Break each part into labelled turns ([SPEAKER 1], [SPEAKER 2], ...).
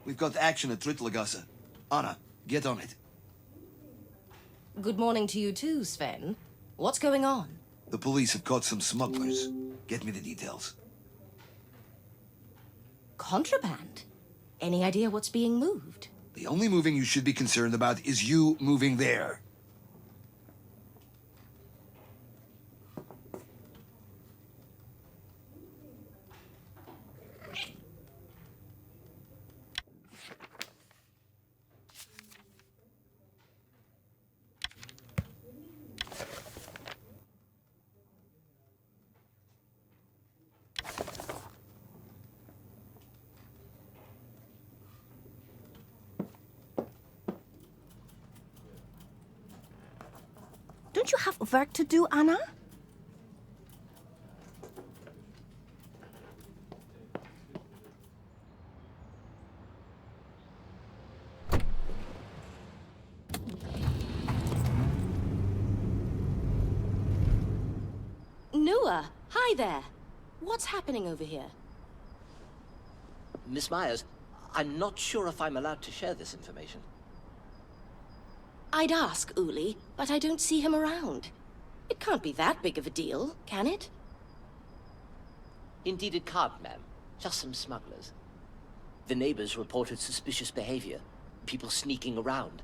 [SPEAKER 1] We've got action at Trittlagasa. Anna, get on it.
[SPEAKER 2] Good morning to you too, Sven. What's going on?
[SPEAKER 1] The police have caught some smugglers. Get me the details.
[SPEAKER 2] Contraband? Any idea what's being moved?
[SPEAKER 1] The only moving you should be concerned about is you moving there.
[SPEAKER 3] Don't you have work to do, Anna?
[SPEAKER 2] Noah, hi there. What's happening over here?
[SPEAKER 4] Miss Myers, I'm not sure if I'm allowed to share this information.
[SPEAKER 2] I'd ask Uli, but I don't see him around. It can't be that big of a deal, can it?
[SPEAKER 4] Indeed it can't, ma'am. Just some smugglers. The neighbors reported suspicious behavior. People sneaking around.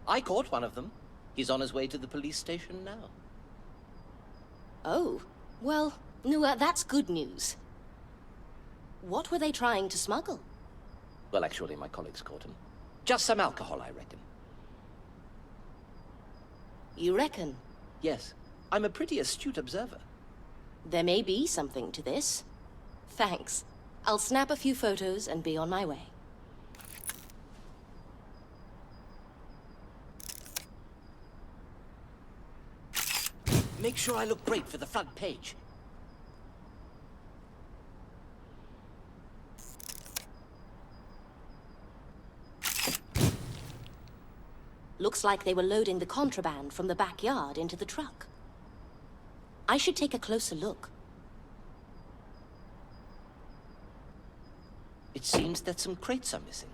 [SPEAKER 4] I caught one of them. He's on his way to the police station now.
[SPEAKER 2] Oh, well, Noah, that's good news. What were they trying to smuggle?
[SPEAKER 4] Well, actually, my colleagues caught him. Just some alcohol, I reckon.
[SPEAKER 2] You reckon?
[SPEAKER 4] Yes. I'm a pretty astute observer.
[SPEAKER 2] There may be something to this. Thanks. I'll snap a few photos and be on my way.
[SPEAKER 4] Make sure I look great for the front page.
[SPEAKER 2] Looks like they were loading the contraband from the backyard into the truck. I should take a closer look.
[SPEAKER 4] It seems that some crates are missing.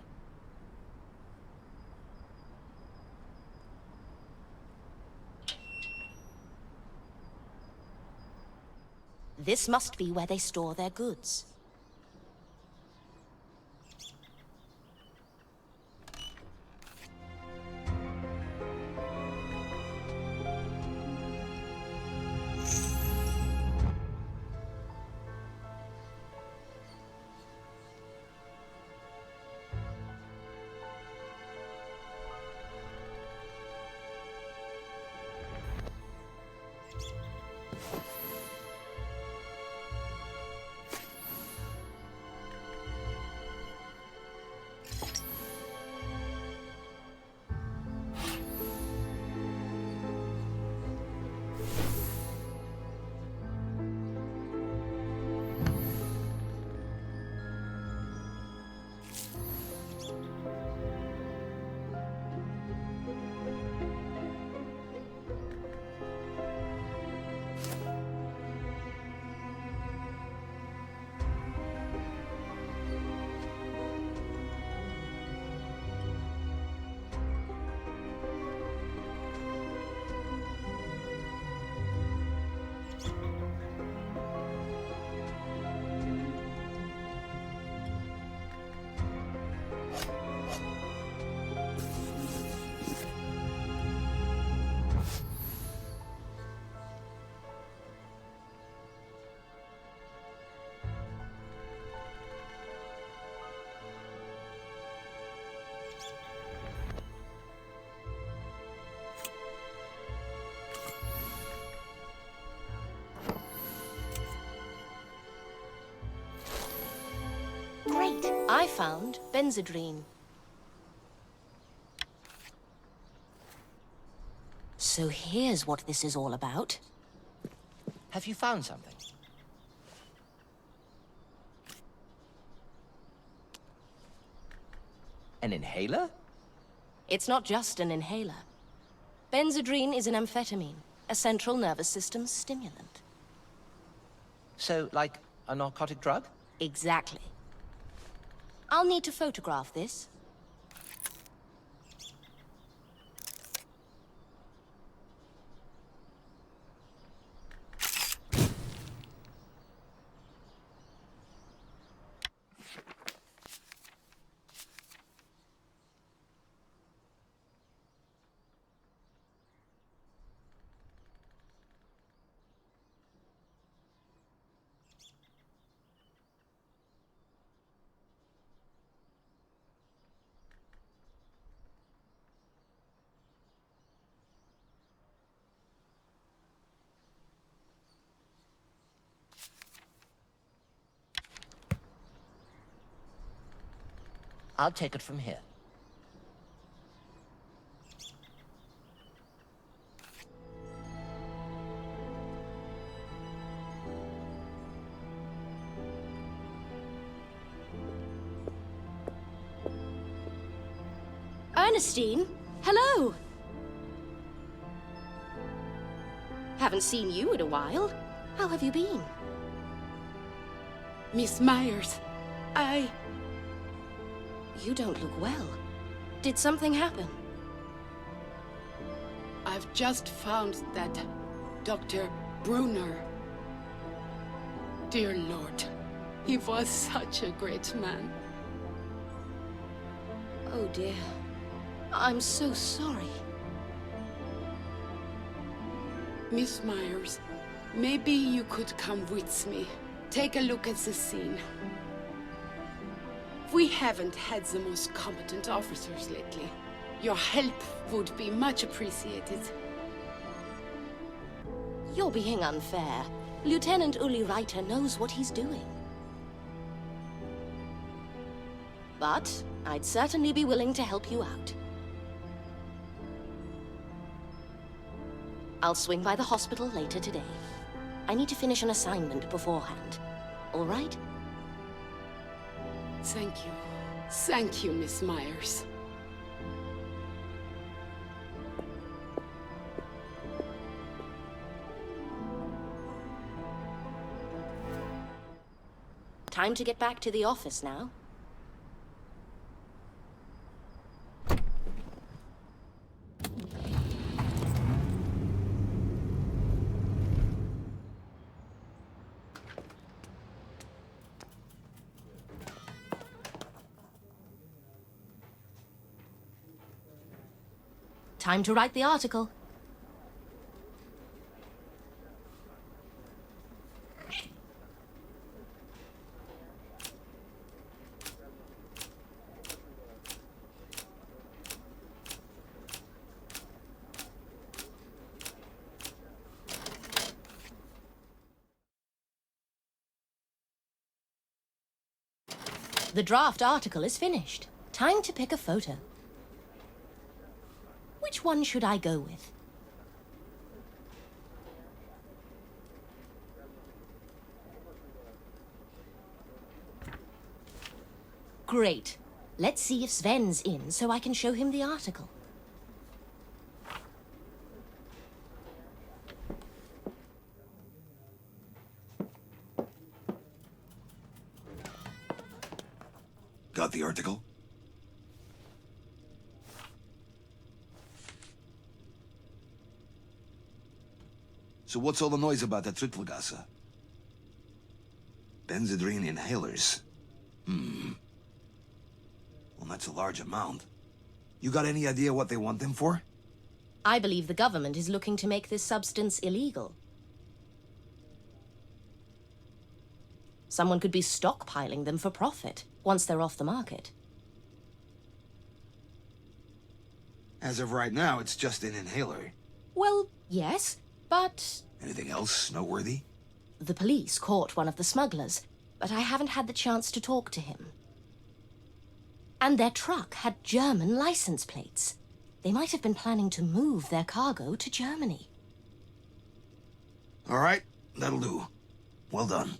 [SPEAKER 2] This must be where they store their goods. Great! I found benzodrine. So here's what this is all about.
[SPEAKER 4] Have you found something? An inhaler?
[SPEAKER 2] It's not just an inhaler. Benzodrine is an amphetamine, a central nervous system stimulant.
[SPEAKER 4] So, like A narcotic drug?
[SPEAKER 2] Exactly. I'll need to photograph this.
[SPEAKER 4] I'll take it from here.
[SPEAKER 2] Ernestine, hello. Haven't seen you in a while. How have you been?
[SPEAKER 5] Miss Myers,
[SPEAKER 2] You don't look well. Did something happen?
[SPEAKER 5] I've just found that Dr. Brunner. Dear Lord, he was such a great man.
[SPEAKER 2] Oh dear. I'm so sorry.
[SPEAKER 5] Miss Myers, maybe you could come with me. Take a look at the scene. We haven't had the most competent officers lately. Your help would be much appreciated.
[SPEAKER 2] You're being unfair. Lieutenant Uli Reiter knows what he's doing. But I'd certainly be willing to help you out. I'll swing by the hospital later today. I need to finish an assignment beforehand. All right?
[SPEAKER 5] Thank you. Thank you, Miss Myers.
[SPEAKER 2] Time to get back to the office now. Time to write the article. The draft article is finished. Time to pick a photo. Which one should I go with? Great. Let's see if Sven's in so I can show him the article.
[SPEAKER 1] Got the article? So what's all the noise about at Trittlegasse? Benzedrine inhalers. Well, that's a large amount. You got any idea what they want them for?
[SPEAKER 2] I believe the government is looking to make this substance illegal. Someone could be stockpiling them for profit once they're off the market.
[SPEAKER 1] As of right now, it's just an inhaler.
[SPEAKER 2] Well, yes, but
[SPEAKER 1] Anything else noteworthy?
[SPEAKER 2] the police caught one of the smugglers, but I haven't had the chance to talk to him. And their truck had German license plates. They might have been planning to move their cargo to Germany.
[SPEAKER 1] All right, that'll do. Well done.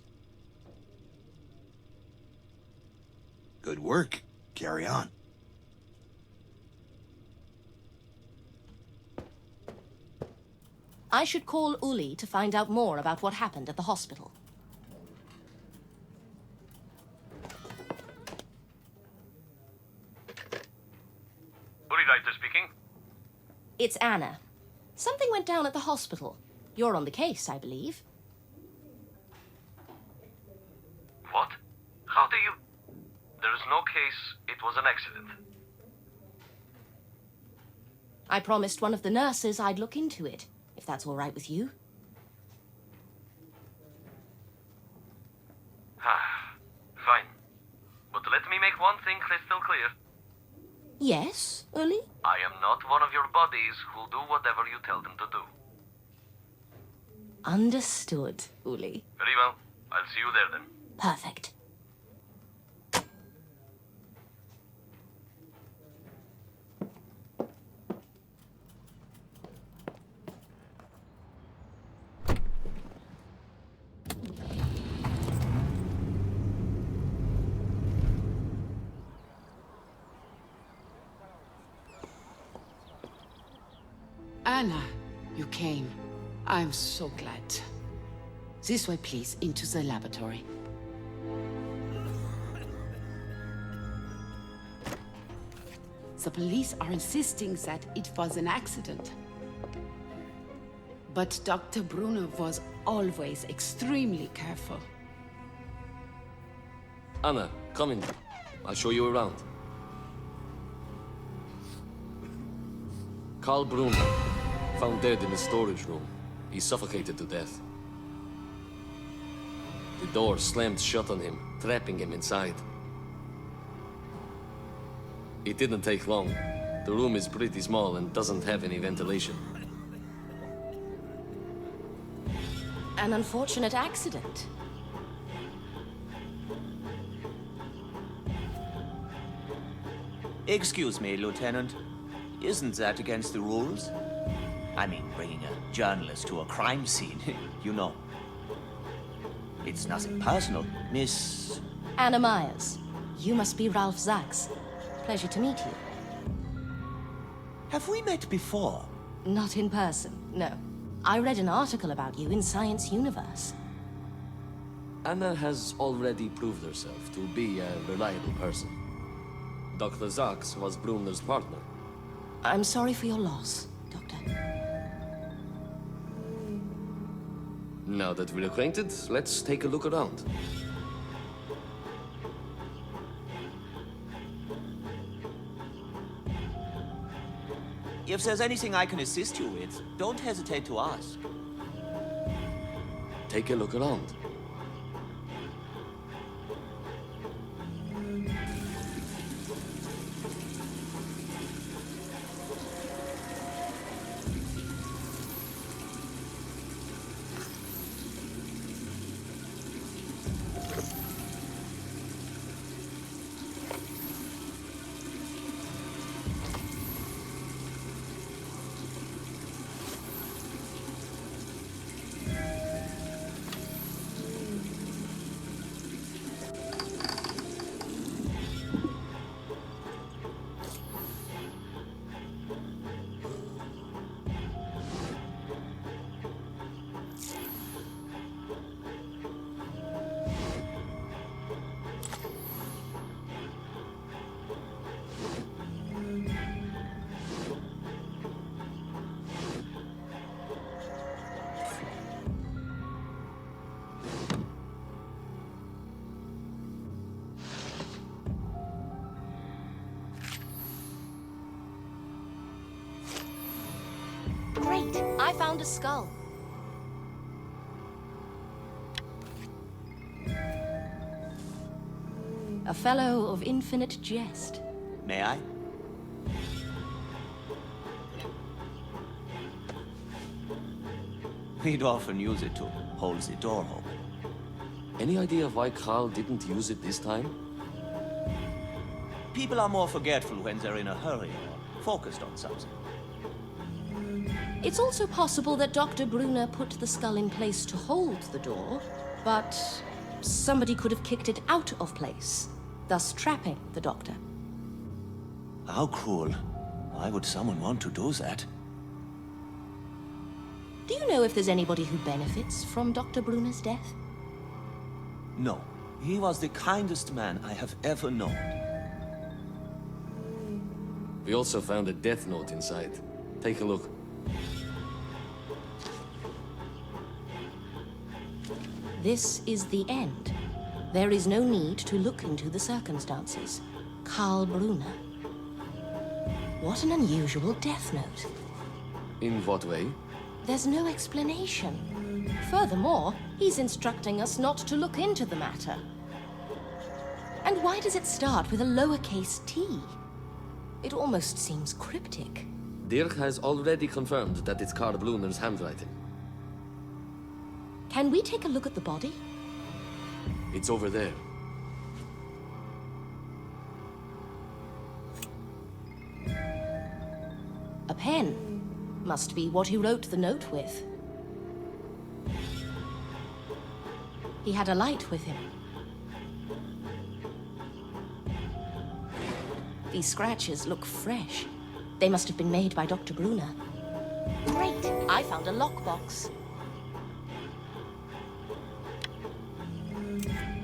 [SPEAKER 1] Good work. Carry on.
[SPEAKER 2] I should call Uli to find out more about what happened at the hospital.
[SPEAKER 6] Doctor speaking.
[SPEAKER 2] It's Anna. Something went down at the hospital. You're on the case, I believe.
[SPEAKER 6] What? How do you... There is no case. It was an accident.
[SPEAKER 2] I promised one of the nurses I'd look into it, if that's all right with you.
[SPEAKER 6] Fine. But let me make one thing crystal clear.
[SPEAKER 2] Yes, Uli?
[SPEAKER 6] I am not one of your buddies who'll do whatever you tell them to do.
[SPEAKER 2] Understood, Uli.
[SPEAKER 6] Very well. I'll see you there then.
[SPEAKER 2] Perfect.
[SPEAKER 5] Anna, you came. I'm so glad. This way, please, into the laboratory. The police are insisting that it was an accident. But Dr. Brunner was always extremely careful.
[SPEAKER 7] Anna, come in. I'll show you around. Karl Brunner, found dead in the storage room. He suffocated to death. The door slammed shut on him, trapping him inside. It didn't take long. The room is pretty small and doesn't have any ventilation.
[SPEAKER 2] An unfortunate accident.
[SPEAKER 8] Excuse me, Lieutenant. Isn't that against the rules? I mean, bringing a journalist to a crime scene, you know. It's nothing personal, Miss...
[SPEAKER 2] Anna Myers. You must be Ralph Zachs. Pleasure to meet you.
[SPEAKER 8] Have we met before?
[SPEAKER 2] Not in person, no. I read an article about you in Science Universe.
[SPEAKER 7] Anna has already proved herself to be a reliable person. Dr. Zachs was Brunner's partner.
[SPEAKER 2] I'm sorry for your loss, Doctor.
[SPEAKER 7] Now that we're acquainted, let's take a look around.
[SPEAKER 8] If there's anything I can assist you with, don't hesitate to ask.
[SPEAKER 7] Take a look around.
[SPEAKER 2] Great! I found a skull. A fellow of infinite jest.
[SPEAKER 8] May I? We'd often use it to hold the door open.
[SPEAKER 7] Any idea why Karl didn't use it this time?
[SPEAKER 8] People are more forgetful when they're in a hurry or focused on something.
[SPEAKER 2] It's also possible that Dr. Brunner put the skull in place to hold the door, but somebody could have kicked it out of place, thus trapping the doctor.
[SPEAKER 8] How cruel. Why would someone want to do that?
[SPEAKER 2] Do you know if there's anybody who benefits from Dr. Brunner's death?
[SPEAKER 8] No. He was the kindest man I have ever known.
[SPEAKER 7] We also found a death note inside. Take a look.
[SPEAKER 2] This is the end. There is no need to look into the circumstances. Karl Brunner. What an unusual death note.
[SPEAKER 7] In what way?
[SPEAKER 2] There's no explanation. Furthermore, he's instructing us not to look into the matter. And why does it start with a lowercase t? It almost seems cryptic.
[SPEAKER 7] Dirk has already confirmed that it's Karl Brunner's handwriting.
[SPEAKER 2] Can we take a look at the body?
[SPEAKER 7] It's over there.
[SPEAKER 2] A pen. Must be what he wrote the note with. He had a light with him. These scratches look fresh. They must have been made by Dr. Brunner. Great! I found a lockbox.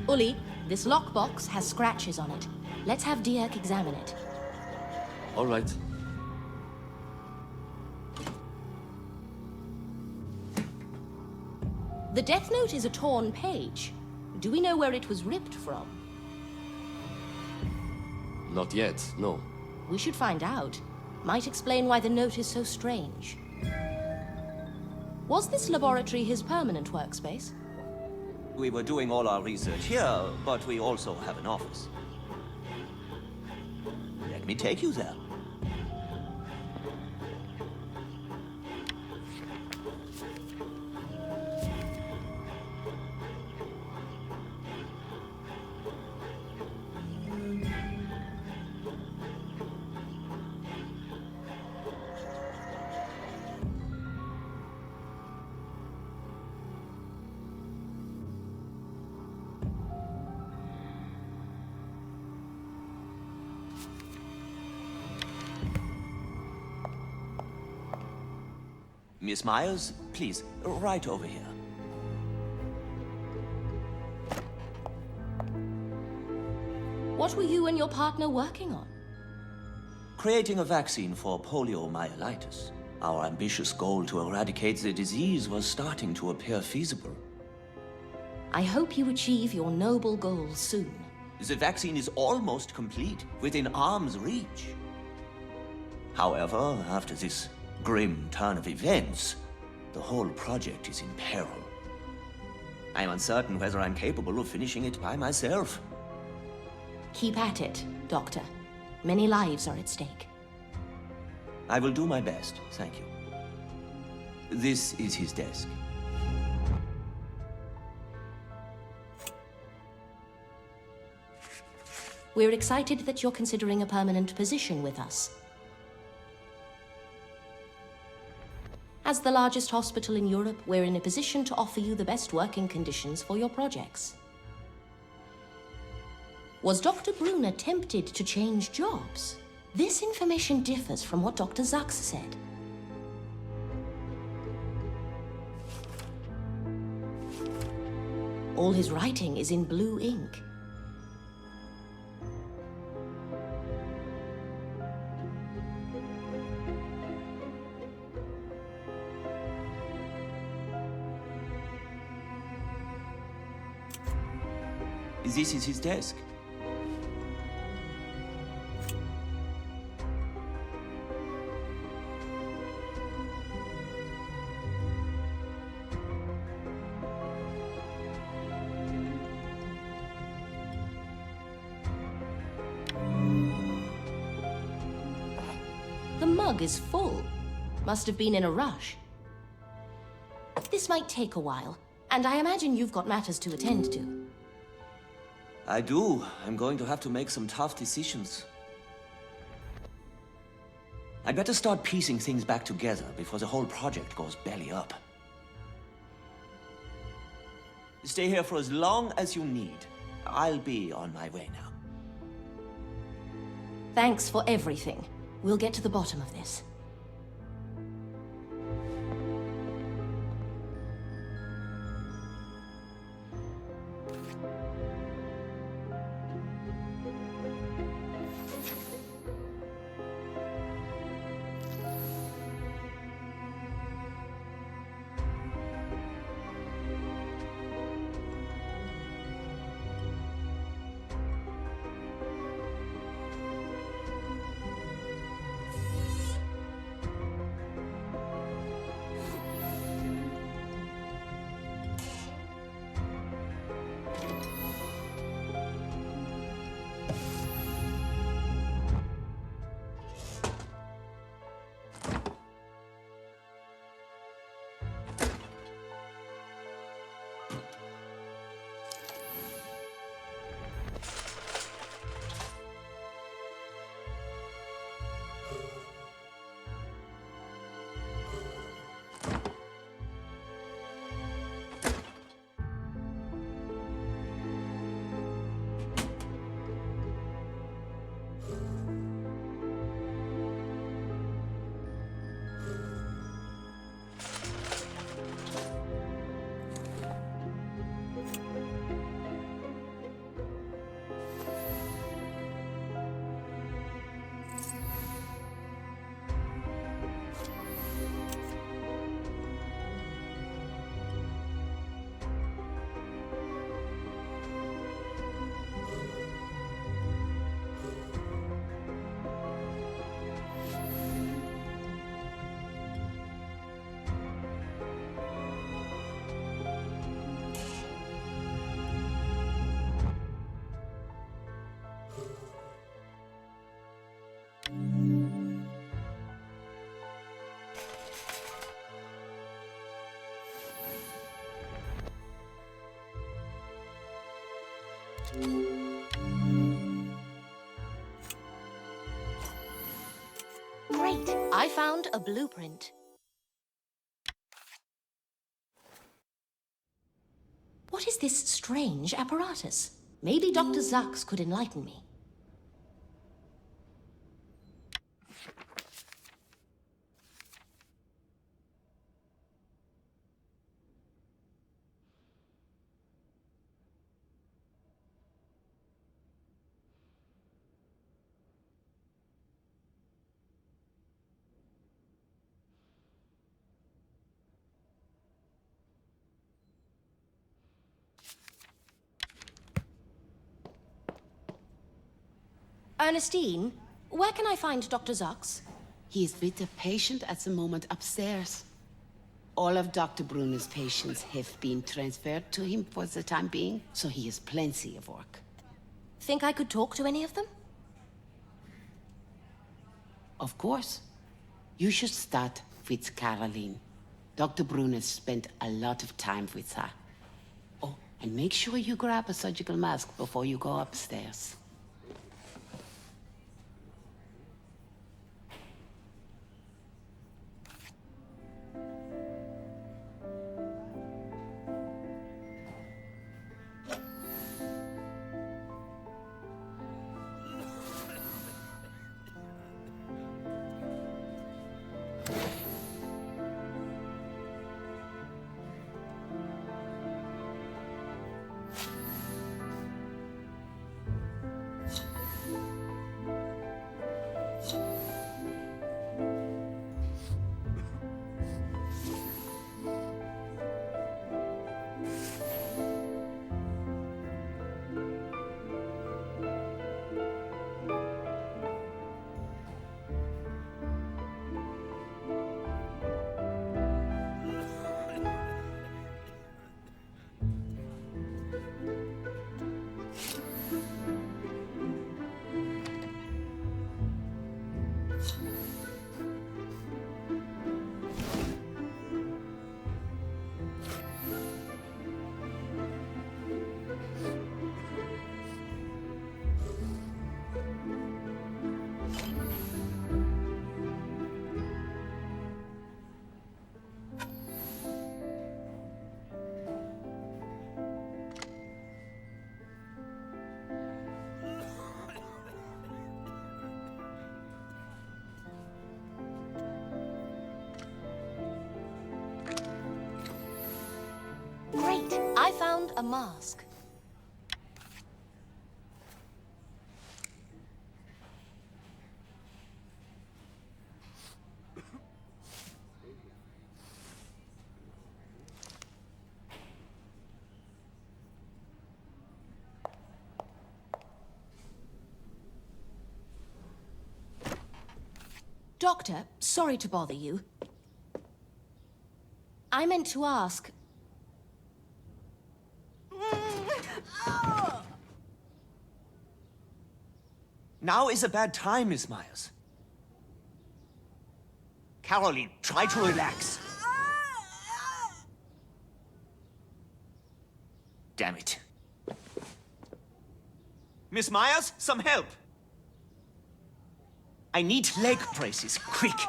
[SPEAKER 2] Uli, this lockbox has scratches on it. Let's have Dirk examine it.
[SPEAKER 7] All right.
[SPEAKER 2] The death note is a torn page. Do we know where it was ripped from?
[SPEAKER 7] Not yet, no.
[SPEAKER 2] We should find out. Might explain why the note is so strange. Was this laboratory his permanent workspace?
[SPEAKER 8] We were doing all our research here, but we also have an office. Let me take you there. Miss Myers, please, right over here.
[SPEAKER 2] What were you and your partner working on?
[SPEAKER 8] Creating a vaccine for poliomyelitis. Our ambitious goal to eradicate the disease was starting to appear feasible.
[SPEAKER 2] I hope you achieve your noble goals soon.
[SPEAKER 8] The vaccine is almost complete, within arm's reach. However, after this grim turn of events, the whole project is in peril. I am uncertain whether I'm capable of finishing it by myself.
[SPEAKER 2] Keep at it, Doctor. Many lives are at stake.
[SPEAKER 8] I will do my best, thank you. This is his desk.
[SPEAKER 2] We're excited that you're considering a permanent position with us. As the largest hospital in Europe, we're in a position to offer you the best working conditions for your projects. Was Dr. Brunner tempted to change jobs? This information differs from what Dr. Sachs said. All his writing is in blue ink.
[SPEAKER 8] This is his desk.
[SPEAKER 2] The mug is full. Must have been in a rush. This might take a while, and I imagine you've got matters to attend to.
[SPEAKER 8] I do. I'm going to have to make some tough decisions. I'd better start piecing things back together before the whole project goes belly up. Stay here for as long as you need. I'll be on my way now.
[SPEAKER 2] Thanks for everything. We'll get to the bottom of this. Great. I found a blueprint. What is this strange apparatus? Maybe Dr. Zaks could enlighten me. Ernestine, where can I find Dr. Zaks?
[SPEAKER 5] He is with a patient at the moment upstairs. All of Dr. Brunner's patients have been transferred to him for the time being, so he has plenty of work.
[SPEAKER 2] Think I could talk to any of them?
[SPEAKER 5] Of course. You should start with Caroline. Dr. Brunner spent a lot of time with her. Oh, and make sure you grab a surgical mask before you go upstairs.
[SPEAKER 2] Great. I found a mask. Doctor, sorry to bother you. I meant to ask...
[SPEAKER 8] Now is a bad time, Miss Myers. Caroline, try to relax. Damn it. Miss Myers, some help. I need leg braces, quick.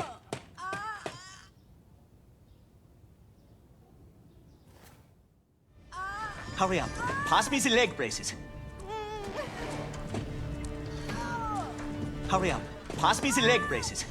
[SPEAKER 8] Hurry up. Pass me the leg braces. Hurry up. Pass me the leg braces.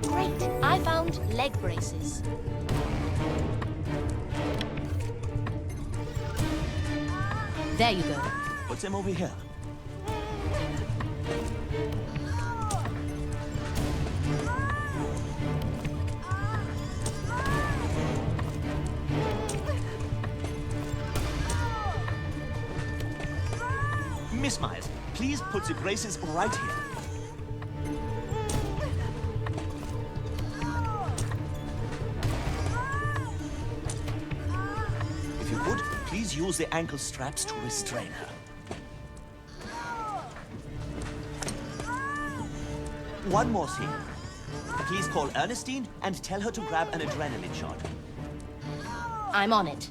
[SPEAKER 2] Great. I found leg braces. There you go.
[SPEAKER 8] Put them over here. Miss Myers, please put the braces right here. If you could, please use the ankle straps to restrain her. One more thing. Please call Ernestine and tell her to grab an adrenaline shot.
[SPEAKER 2] I'm on it.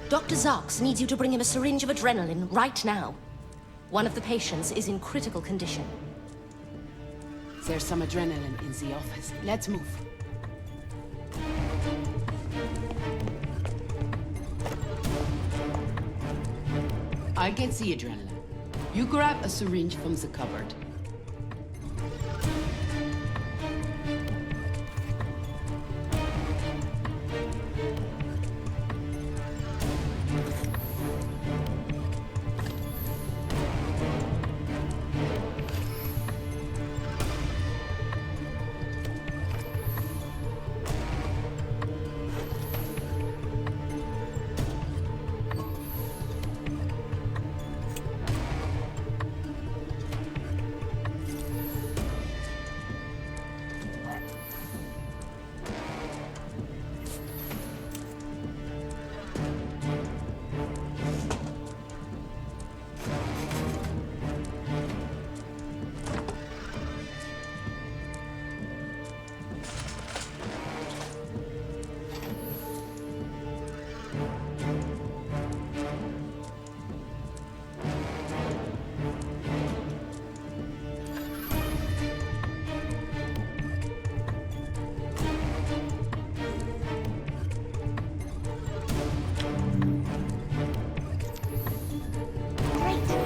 [SPEAKER 2] Dr. Zarks needs you to bring him a syringe of adrenaline right now. One of the patients is in critical condition.
[SPEAKER 5] There's some adrenaline in the office. Let's move. I'll get the adrenaline. You grab a syringe from the cupboard.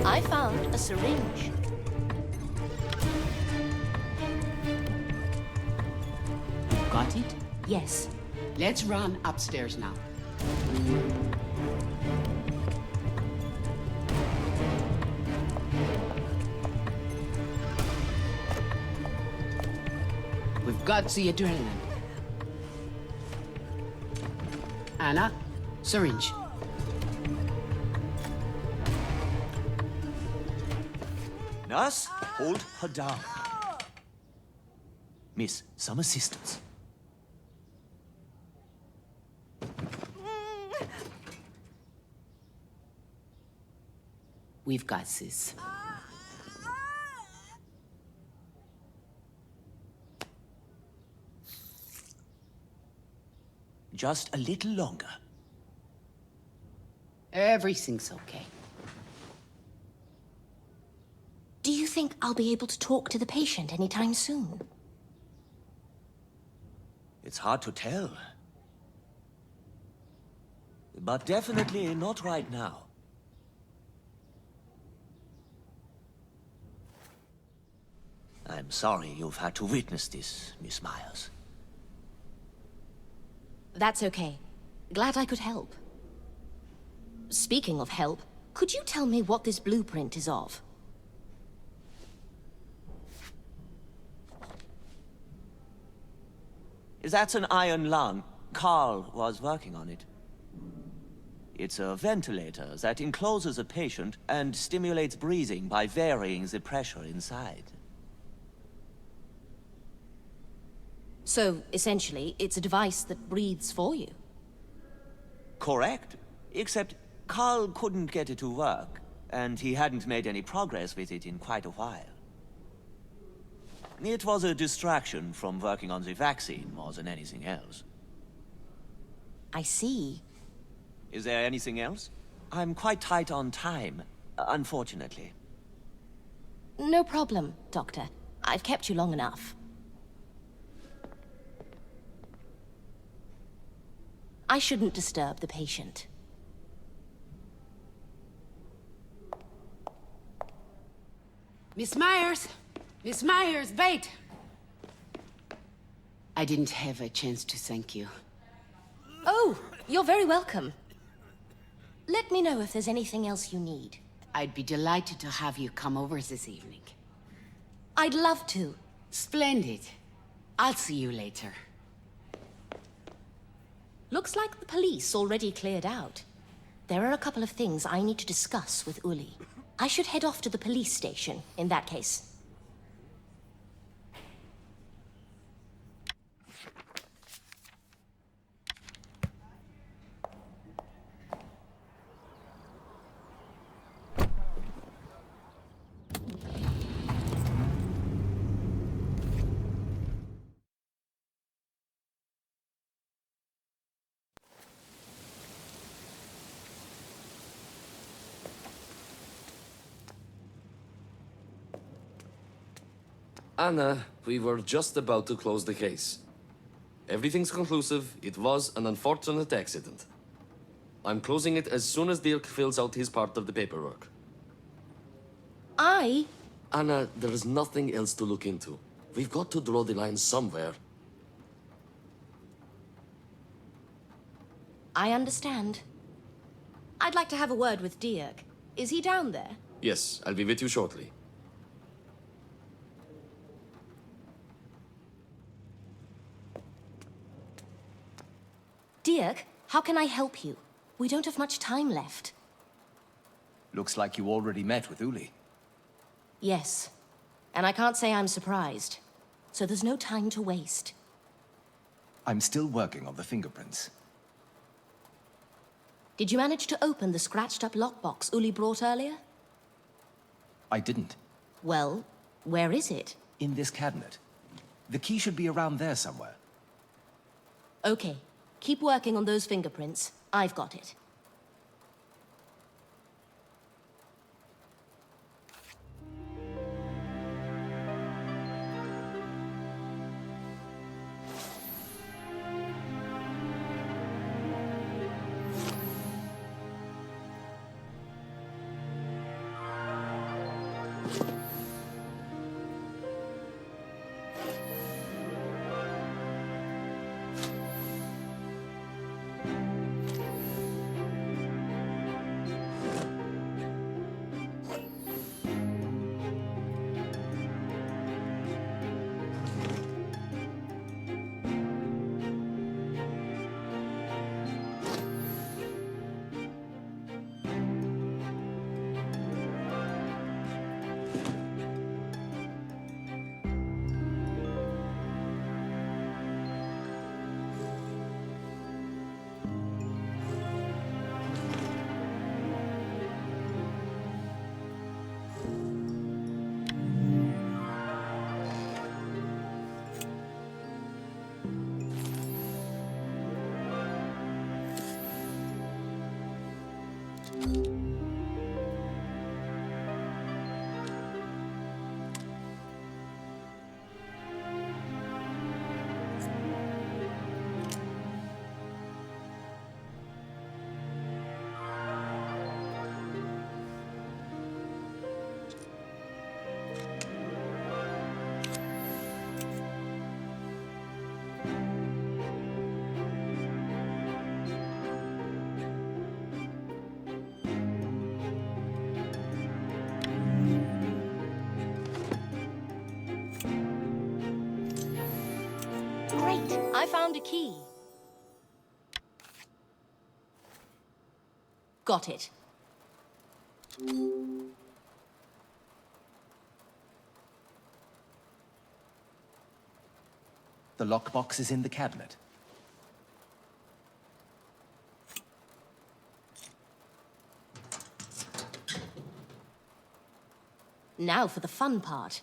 [SPEAKER 2] I found a syringe.
[SPEAKER 5] Got it?
[SPEAKER 2] Yes.
[SPEAKER 5] Let's run upstairs now. We've got the adrenaline. Anna, syringe.
[SPEAKER 8] Nurse, hold her down. Miss, some assistance.
[SPEAKER 5] We've got this.
[SPEAKER 8] Just a little longer.
[SPEAKER 5] Everything's okay.
[SPEAKER 2] Do you think I'll be able to talk to the patient anytime soon?
[SPEAKER 8] It's hard to tell. But definitely not right now. I'm sorry you've had to witness this, Miss Myers.
[SPEAKER 2] That's okay. Glad I could help. Speaking of help, could you tell me what this blueprint is of?
[SPEAKER 8] That's an iron lung. Carl was working on it. It's a ventilator that encloses a patient and stimulates breathing by varying the pressure inside.
[SPEAKER 2] So, essentially, it's a device that breathes for you.
[SPEAKER 8] Correct. Except Carl couldn't get it to work, and he hadn't made any progress with it in quite a while. It was a distraction from working on the vaccine more than anything else.
[SPEAKER 2] I see.
[SPEAKER 8] Is there anything else? I'm quite tight on time, unfortunately.
[SPEAKER 2] No problem, Doctor. I've kept you long enough. I shouldn't disturb the patient.
[SPEAKER 5] Miss Myers! Miss Myers, wait! I didn't have a chance to thank you.
[SPEAKER 2] Oh, you're very welcome. Let me know if there's anything else you need.
[SPEAKER 5] I'd be delighted to have you come over this evening.
[SPEAKER 2] I'd love to.
[SPEAKER 5] Splendid. I'll see you later.
[SPEAKER 2] Looks like the police already cleared out. There are a couple of things I need to discuss with Uli. I should head off to the police station, in that case.
[SPEAKER 7] Anna, we were just about to close the case. Everything's conclusive. It was an unfortunate accident. I'm closing it as soon as Dirk fills out his part of the paperwork. Anna, there is nothing else to look into. We've got to draw the line somewhere.
[SPEAKER 2] I understand. I'd like to have a word with Dirk. Is he down there?
[SPEAKER 7] Yes, I'll be with you shortly.
[SPEAKER 2] Dirk, how can I help you? We don't have much time left.
[SPEAKER 1] Looks like you already met with Uli.
[SPEAKER 2] Yes. And I can't say I'm surprised. So there's no time to waste.
[SPEAKER 1] I'm still working on the fingerprints.
[SPEAKER 2] Did you manage to open the scratched-up lockbox Uli brought earlier?
[SPEAKER 1] I didn't.
[SPEAKER 2] Well, where is it?
[SPEAKER 1] In this cabinet. The key should be around there somewhere.
[SPEAKER 2] Okay. Keep working on those fingerprints. I've got it. Great! I found a key. Got it.
[SPEAKER 1] The lockbox is in the cabinet.
[SPEAKER 2] Now for the fun part.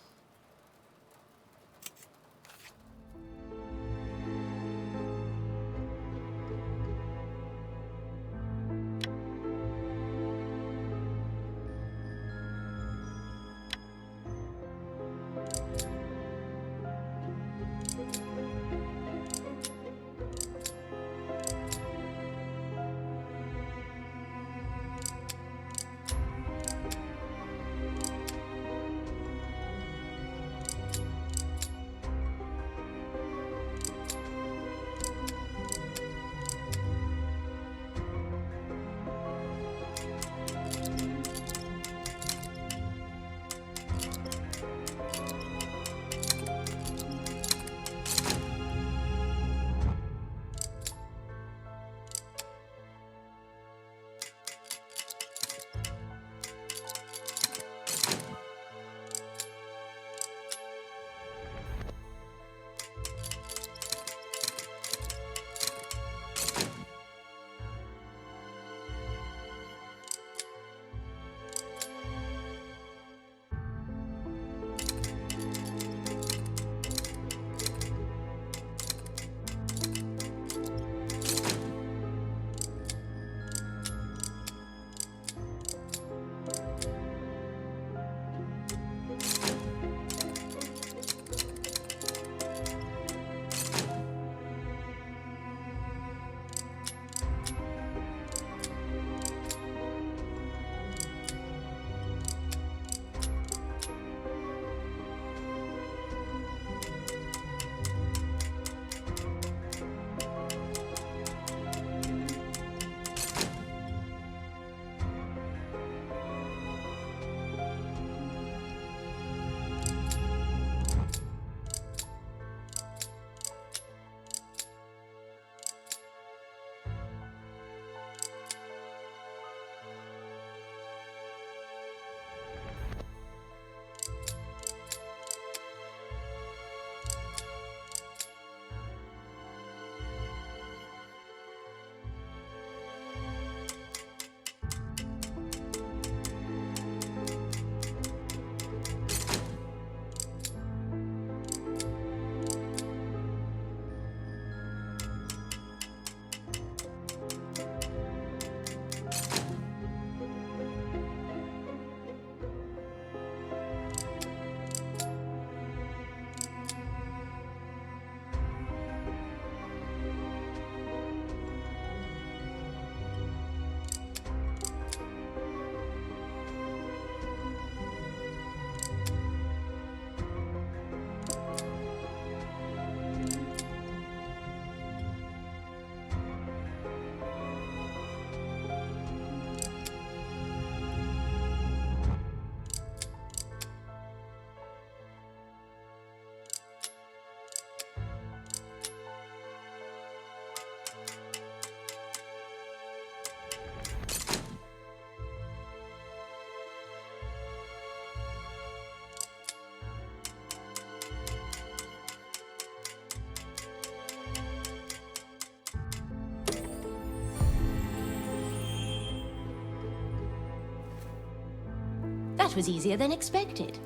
[SPEAKER 2] That was easier than expected.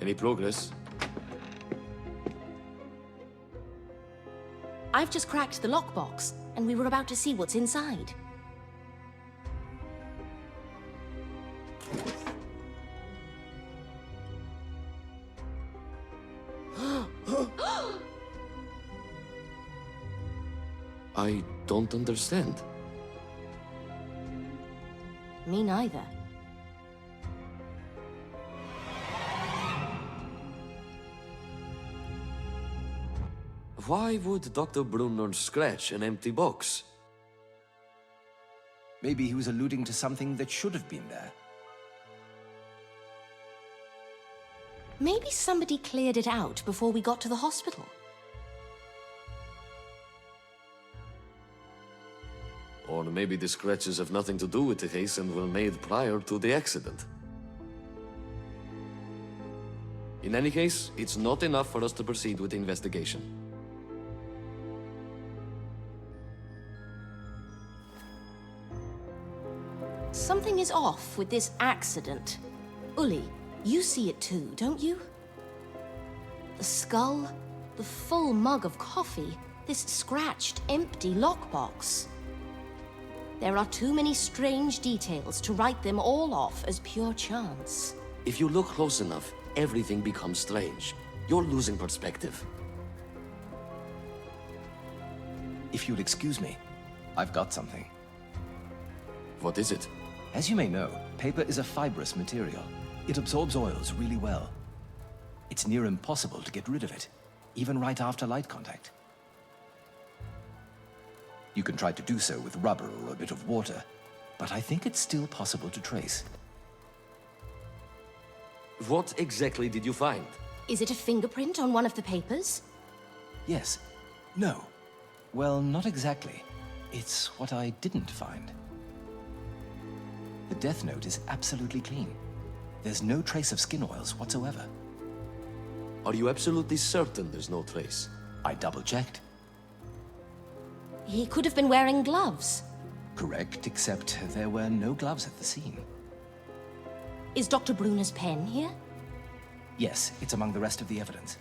[SPEAKER 7] Any progress?
[SPEAKER 2] I've just cracked the lockbox, and we were about to see what's inside.
[SPEAKER 7] I don't understand.
[SPEAKER 2] Me neither.
[SPEAKER 7] Why would Dr. Brunner scratch an empty box?
[SPEAKER 9] Maybe he was alluding to something that should have been there.
[SPEAKER 2] Maybe somebody cleared it out before we got to the hospital.
[SPEAKER 7] Or maybe the scratches have nothing to do with the case and were made prior to the accident. In any case, it's not enough for us to proceed with the investigation.
[SPEAKER 2] Something is off with this accident. Uli, you see it too, don't you? The skull, the full mug of coffee, this scratched, empty lockbox. There are too many strange details to write them all off as pure chance.
[SPEAKER 7] If you look close enough, everything becomes strange. You're losing perspective.
[SPEAKER 9] If you'll excuse me, I've got something.
[SPEAKER 7] What is it?
[SPEAKER 9] As you may know, paper is a fibrous material. It absorbs oils really well. It's near impossible to get rid of it, even right after light contact. You can try to do so with rubber or a bit of water, but I think it's still possible to trace.
[SPEAKER 7] What exactly did you find?
[SPEAKER 2] Is it a fingerprint on one of the papers?
[SPEAKER 9] Yes. No. Well, not exactly. It's what I didn't find. The death note is absolutely clean. There's no trace of skin oils whatsoever.
[SPEAKER 7] Are you absolutely certain there's no trace?
[SPEAKER 9] I double-checked.
[SPEAKER 2] He could have been wearing gloves.
[SPEAKER 9] Correct, except there were no gloves at the scene.
[SPEAKER 2] Is Dr. Brunner's pen here?
[SPEAKER 9] Yes, it's among the rest of the evidence.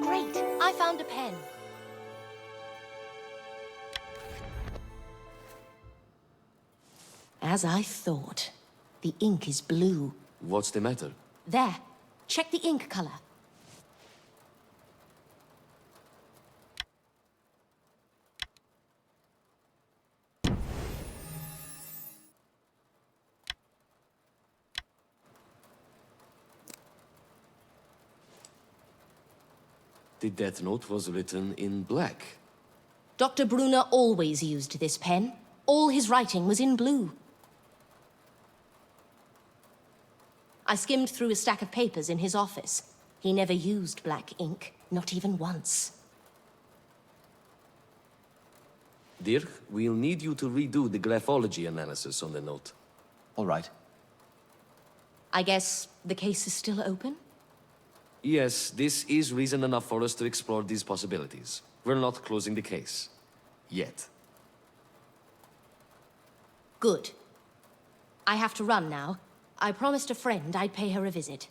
[SPEAKER 2] Great! I found a pen. As I thought. The ink is blue.
[SPEAKER 7] What's the matter?
[SPEAKER 2] There. Check the ink color.
[SPEAKER 7] The death note was written in black.
[SPEAKER 2] Dr. Brunner always used this pen. All his writing was in blue. I skimmed through a stack of papers in his office. He never used black ink, not even once.
[SPEAKER 7] Dirk, we'll need you to redo the graphology analysis on the note.
[SPEAKER 9] All right.
[SPEAKER 2] I guess the case is still open?
[SPEAKER 7] Yes, this is reason enough for us to explore these possibilities. We're not closing the case. Yet.
[SPEAKER 2] Good. I have to run now. I promised a friend I'd pay her a visit.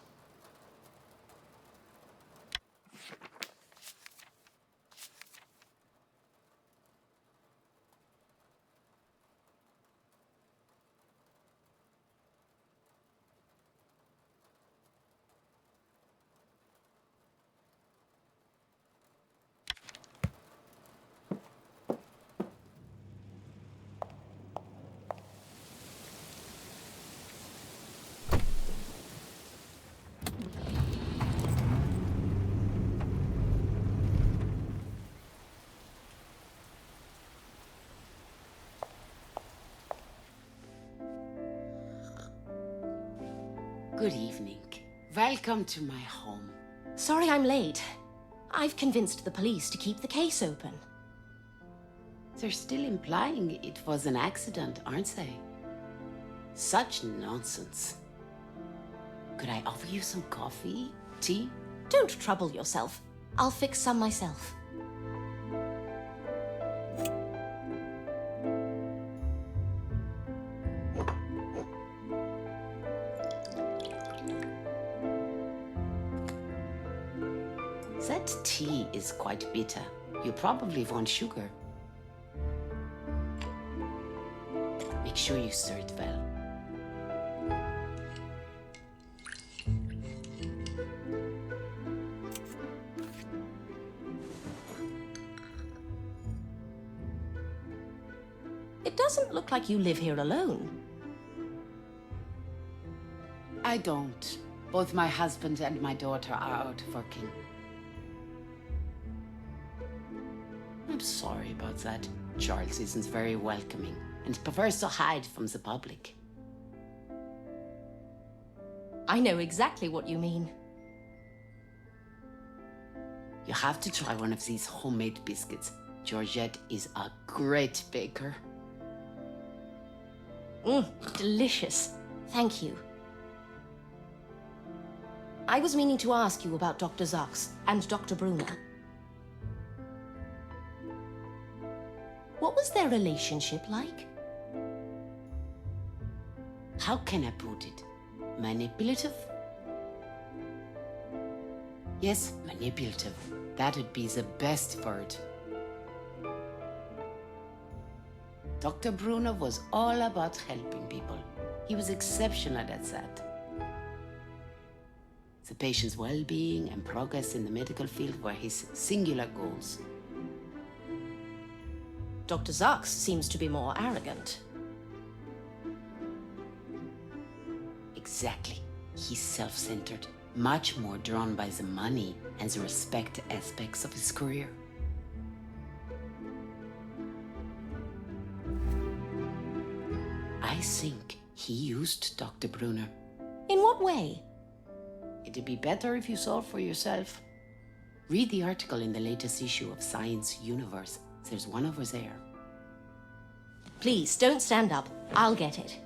[SPEAKER 5] Good evening. Welcome to my home.
[SPEAKER 2] Sorry I'm late. I've convinced the police to keep the case open.
[SPEAKER 5] They're still implying it was an accident, aren't they? Such nonsense. Could I offer you some coffee? Tea?
[SPEAKER 2] Don't trouble yourself. I'll fix some myself.
[SPEAKER 5] That tea is quite bitter. You probably want sugar. Make sure you stir it well.
[SPEAKER 2] It doesn't look like you live here alone.
[SPEAKER 5] I don't. Both my husband and my daughter are out working. I'm sorry about that. Charles isn't very welcoming and prefers to hide from the public.
[SPEAKER 2] I know exactly what you mean.
[SPEAKER 5] You have to try one of these homemade biscuits. Georgette is a great baker.
[SPEAKER 2] Delicious. Thank you. I was meaning to ask you about Dr. Zachs and Dr. Brunner. What was their relationship like?
[SPEAKER 5] How can I put it? Manipulative? Yes, manipulative. That would be the best word. Dr. Brunner was all about helping people. He was exceptional at that. The patient's well-being and progress in the medical field were his singular goals.
[SPEAKER 2] Dr. Zachs seems to be more arrogant.
[SPEAKER 5] Exactly. He's self-centered, much more drawn by the money and the respect aspects of his career. I think he used Dr. Brunner.
[SPEAKER 2] In what way?
[SPEAKER 5] It'd be better if you saw for yourself. Read the article in the latest issue of Science Universe. There's one over there.
[SPEAKER 2] Please, don't stand up. I'll get it.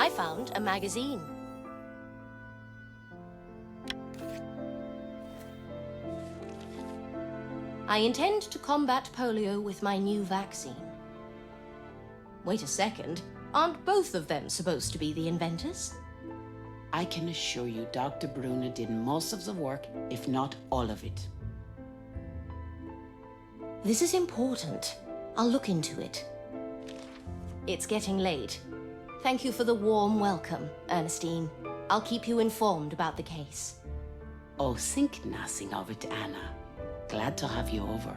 [SPEAKER 2] I found a magazine. I intend to combat polio with my new vaccine. Wait a second. Aren't both of them supposed to be the inventors?
[SPEAKER 5] I can assure you Dr. Brunner did most of the work, if not all of it.
[SPEAKER 2] This is important. I'll look into it. It's getting late. Thank you for the warm welcome, Ernestine. I'll keep you informed about the case.
[SPEAKER 5] Oh, think nothing of it, Anna. Glad to have you over.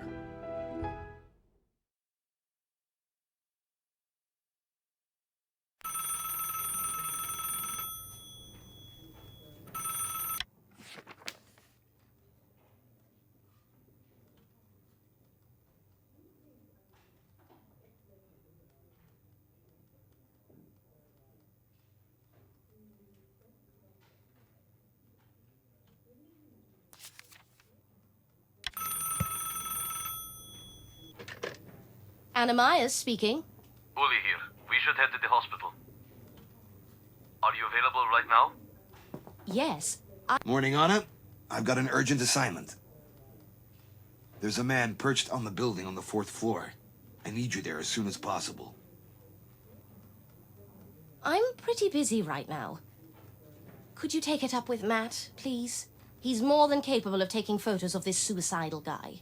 [SPEAKER 2] Anna Myers speaking.
[SPEAKER 6] Uli here. We should head to the hospital. Are you available right now?
[SPEAKER 2] Yes.
[SPEAKER 1] Morning, Anna. I've got an urgent assignment. There's a man perched on the building on the 4th floor. I need you there as soon as possible.
[SPEAKER 2] I'm pretty busy right now. Could you take it up with Matt, please? He's more than capable of taking photos of this suicidal guy.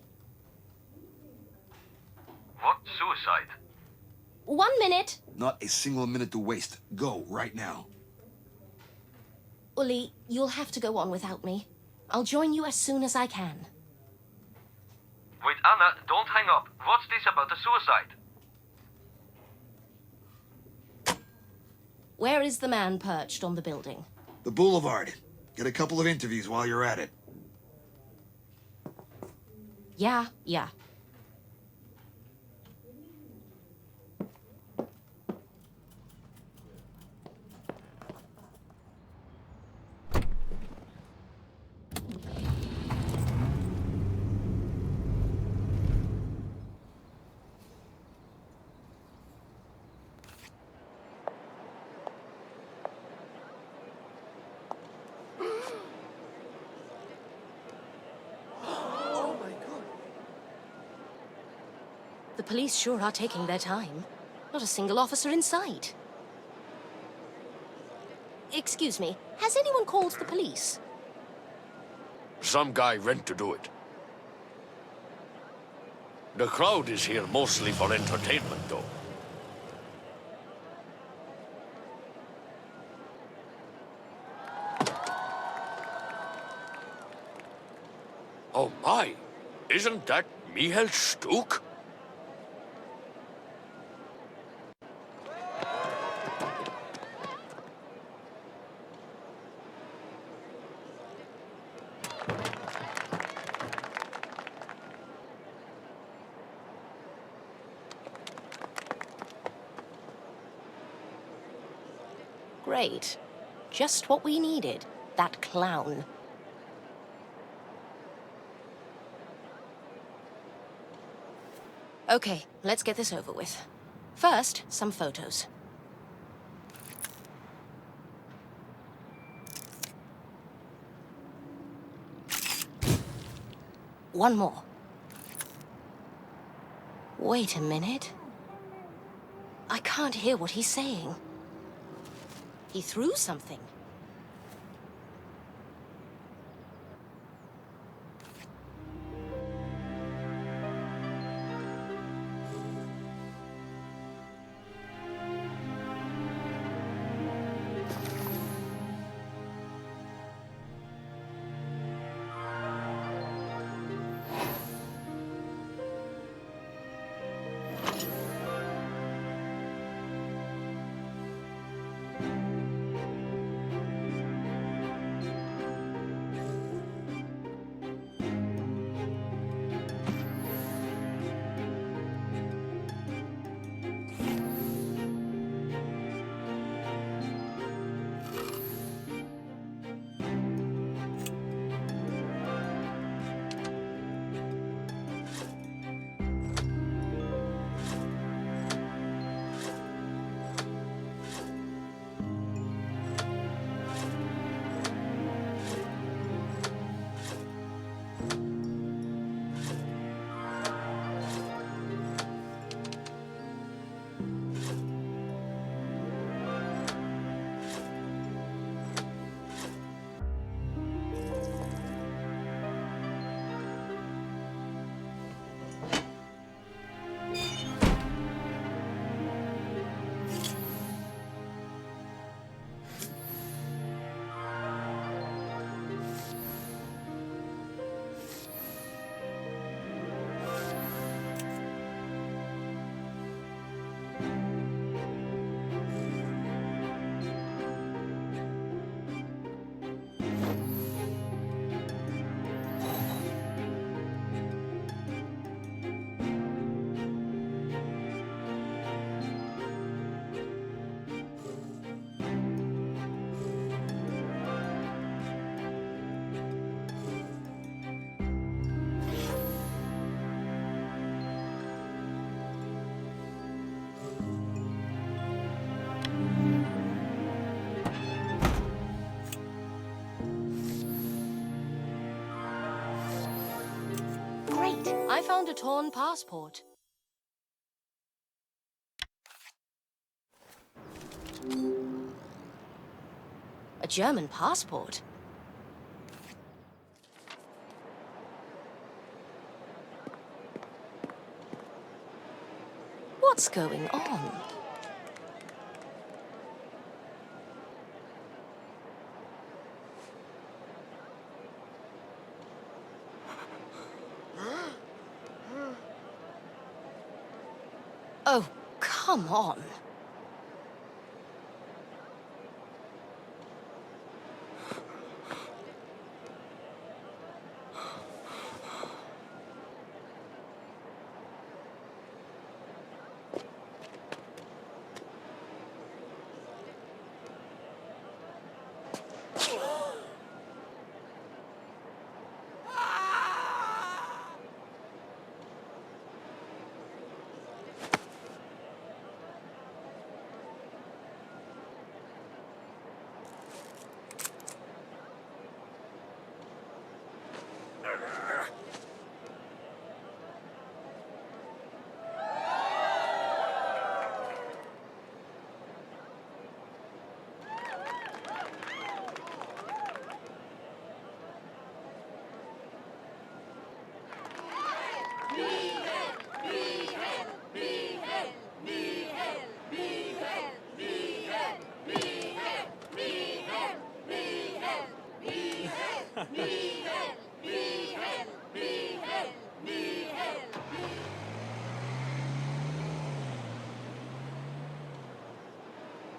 [SPEAKER 6] What? Suicide?
[SPEAKER 2] 1 minute.
[SPEAKER 1] Not a single minute to waste. Go, right now.
[SPEAKER 2] Uli, you'll have to go on without me. I'll join you as soon as I can.
[SPEAKER 6] Wait, Anna, don't hang up. What's this about a suicide?
[SPEAKER 2] Where is the man perched on the building?
[SPEAKER 1] The Boulevard. Get a couple of interviews while you're at it.
[SPEAKER 2] Yeah. The police sure are taking their time. Not a single officer in sight. Excuse me, has anyone called the police?
[SPEAKER 10] Some guy went to do it. The crowd is here mostly for entertainment, though. Oh my! Isn't that Michael Stuck?
[SPEAKER 2] Great. Just what we needed. That clown. Okay, let's get this over with. First, some photos. One more. Wait a minute. I can't hear what he's saying. He threw something. I found a torn passport. A German passport? What's going on? Oh, come on.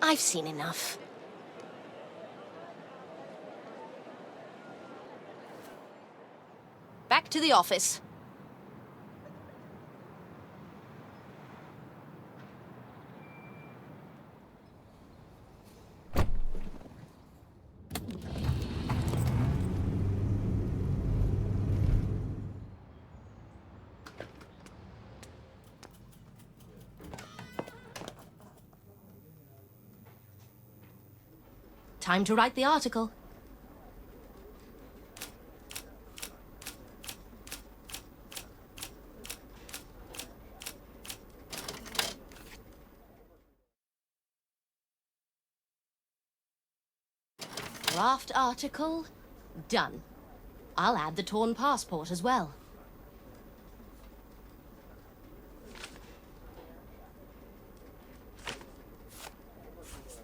[SPEAKER 2] I've seen enough. Back to the office. Time to write the article. Draft article, done. I'll add the torn passport as well.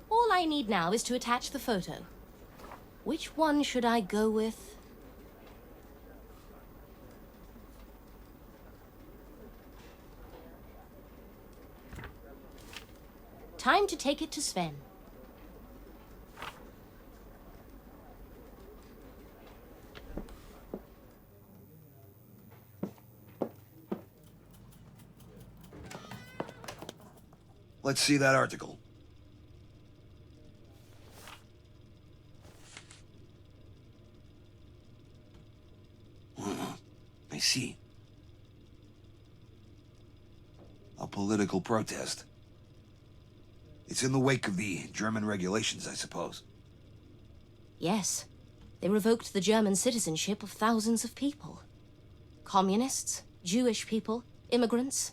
[SPEAKER 2] All I need now is to attach the photo. Which one should I go with? Time to take it to Sven.
[SPEAKER 1] Let's see that article. I see. A political protest. It's in the wake of the German regulations, I suppose.
[SPEAKER 2] Yes. They revoked the German citizenship of thousands of people. Communists, Jewish people, immigrants,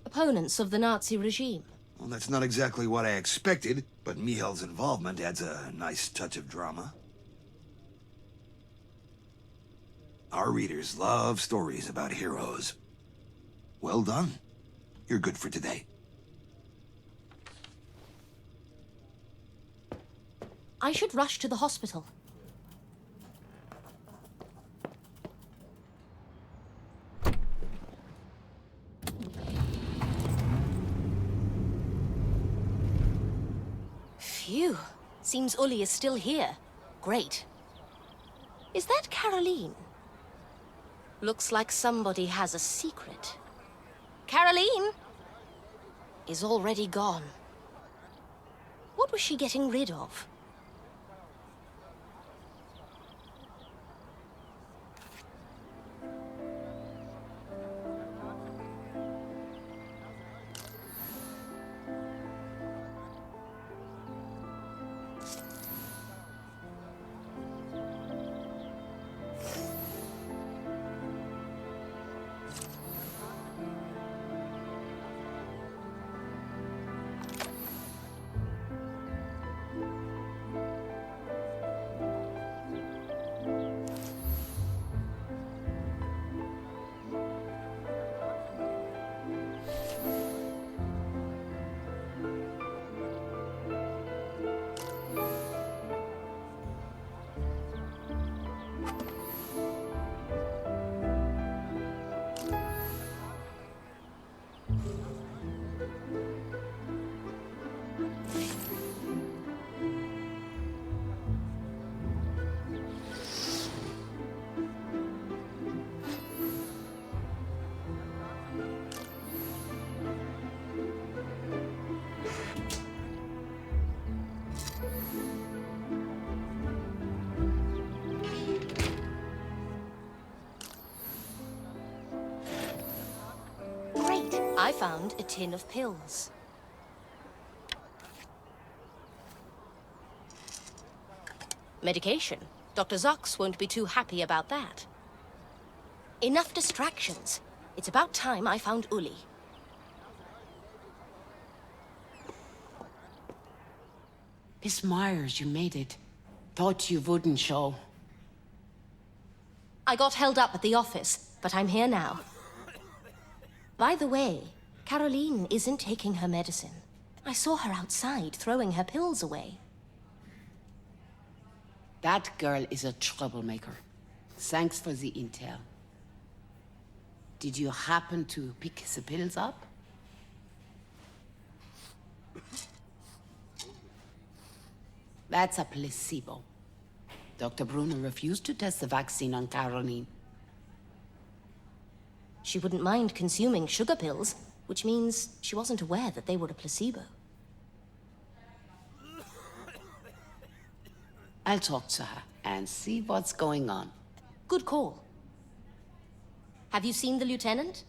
[SPEAKER 2] opponents of the Nazi regime.
[SPEAKER 1] Well, that's not exactly what I expected, but Mihail's involvement adds a nice touch of drama. Our readers love stories about heroes. Well done. You're good for today.
[SPEAKER 2] I should rush to the hospital. Phew. Seems Uli is still here. Great. Is that Caroline? Looks like somebody has a secret. Caroline is already gone. What was she getting rid of? I found a tin of pills. Medication. Dr. Zox won't be too happy about that. Enough distractions. It's about time I found Uli.
[SPEAKER 5] Miss Myers, you made it. Thought you wouldn't show.
[SPEAKER 2] I got held up at the office, but I'm here now. By the way, Caroline isn't taking her medicine. I saw her outside throwing her pills away.
[SPEAKER 5] That girl is a troublemaker. Thanks for the intel. Did you happen to pick the pills up? That's a placebo. Dr. Bruno refused to test the vaccine on Caroline.
[SPEAKER 2] She wouldn't mind consuming sugar pills, which means she wasn't aware that they were a placebo.
[SPEAKER 5] I'll talk to her and see what's going on.
[SPEAKER 2] Good call. Have you seen the lieutenant?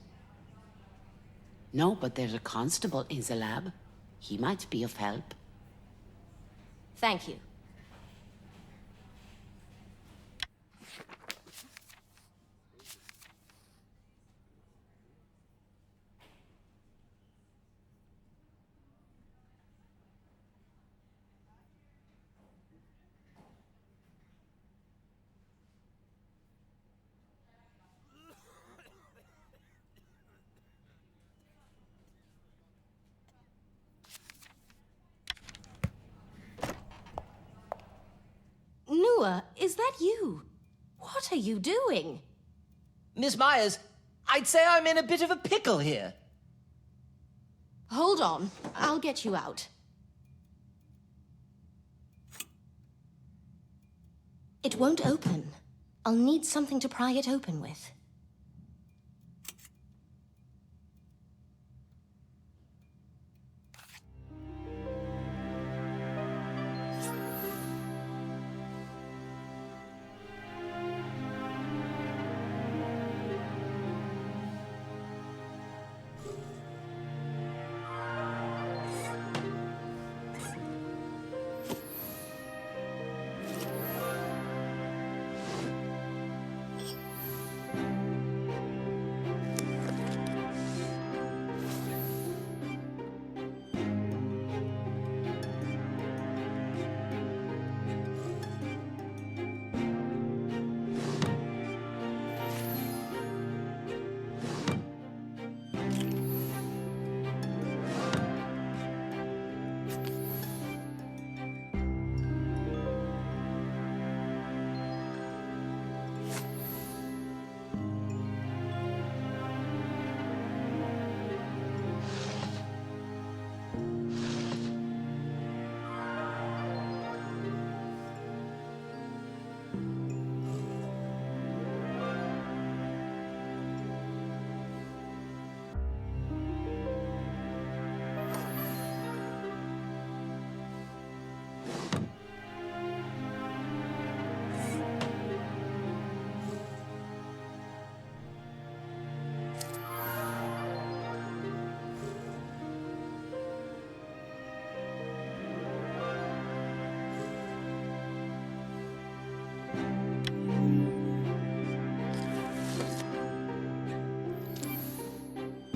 [SPEAKER 5] No, but there's a constable in the lab. He might be of help.
[SPEAKER 2] Thank you. Nua, is that you? What are you doing?
[SPEAKER 11] Miss Myers, I'd say I'm in a bit of a pickle here.
[SPEAKER 2] Hold on, I'll get you out. It won't open. I'll need something to pry it open with.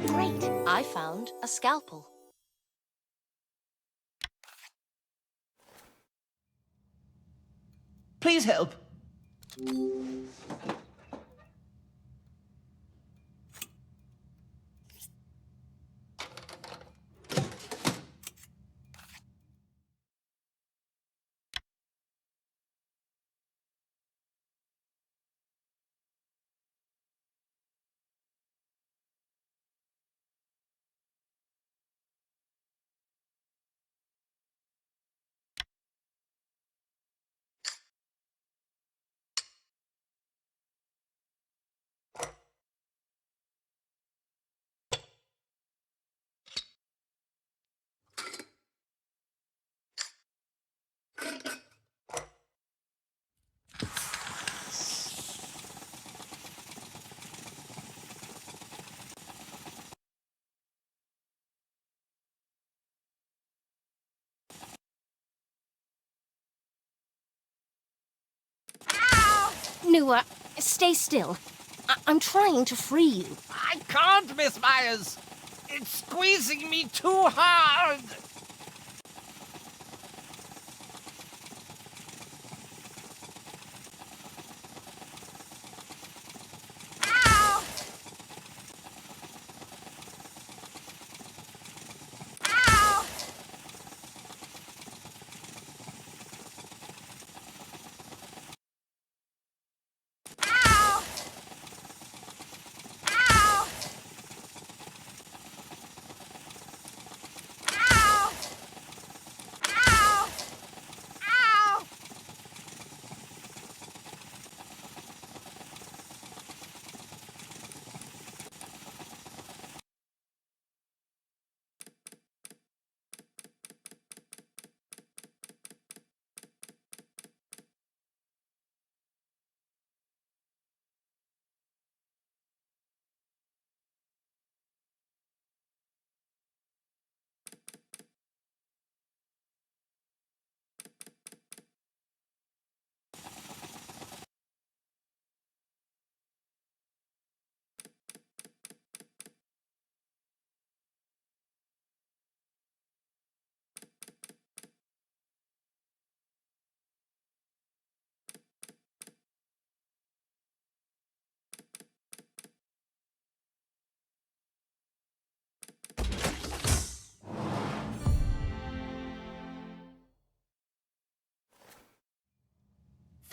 [SPEAKER 2] Great! I found a scalpel.
[SPEAKER 11] Please help.
[SPEAKER 2] Nua, stay still. I'm trying to free you.
[SPEAKER 11] I can't, Miss Myers. It's squeezing me too hard.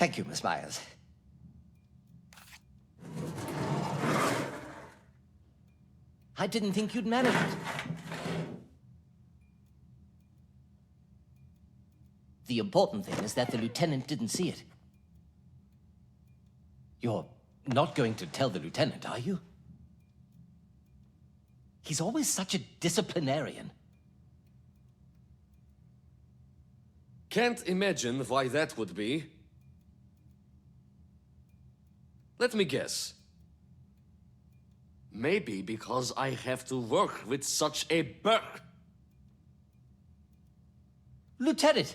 [SPEAKER 11] Thank you, Miss Myers. I didn't think you'd manage it. The important thing is that the lieutenant didn't see it. You're not going to tell the lieutenant, are you? He's always such a disciplinarian.
[SPEAKER 7] Can't imagine why that would be. Let me guess. Maybe because I have to work with such a berk.
[SPEAKER 11] Lieutenant!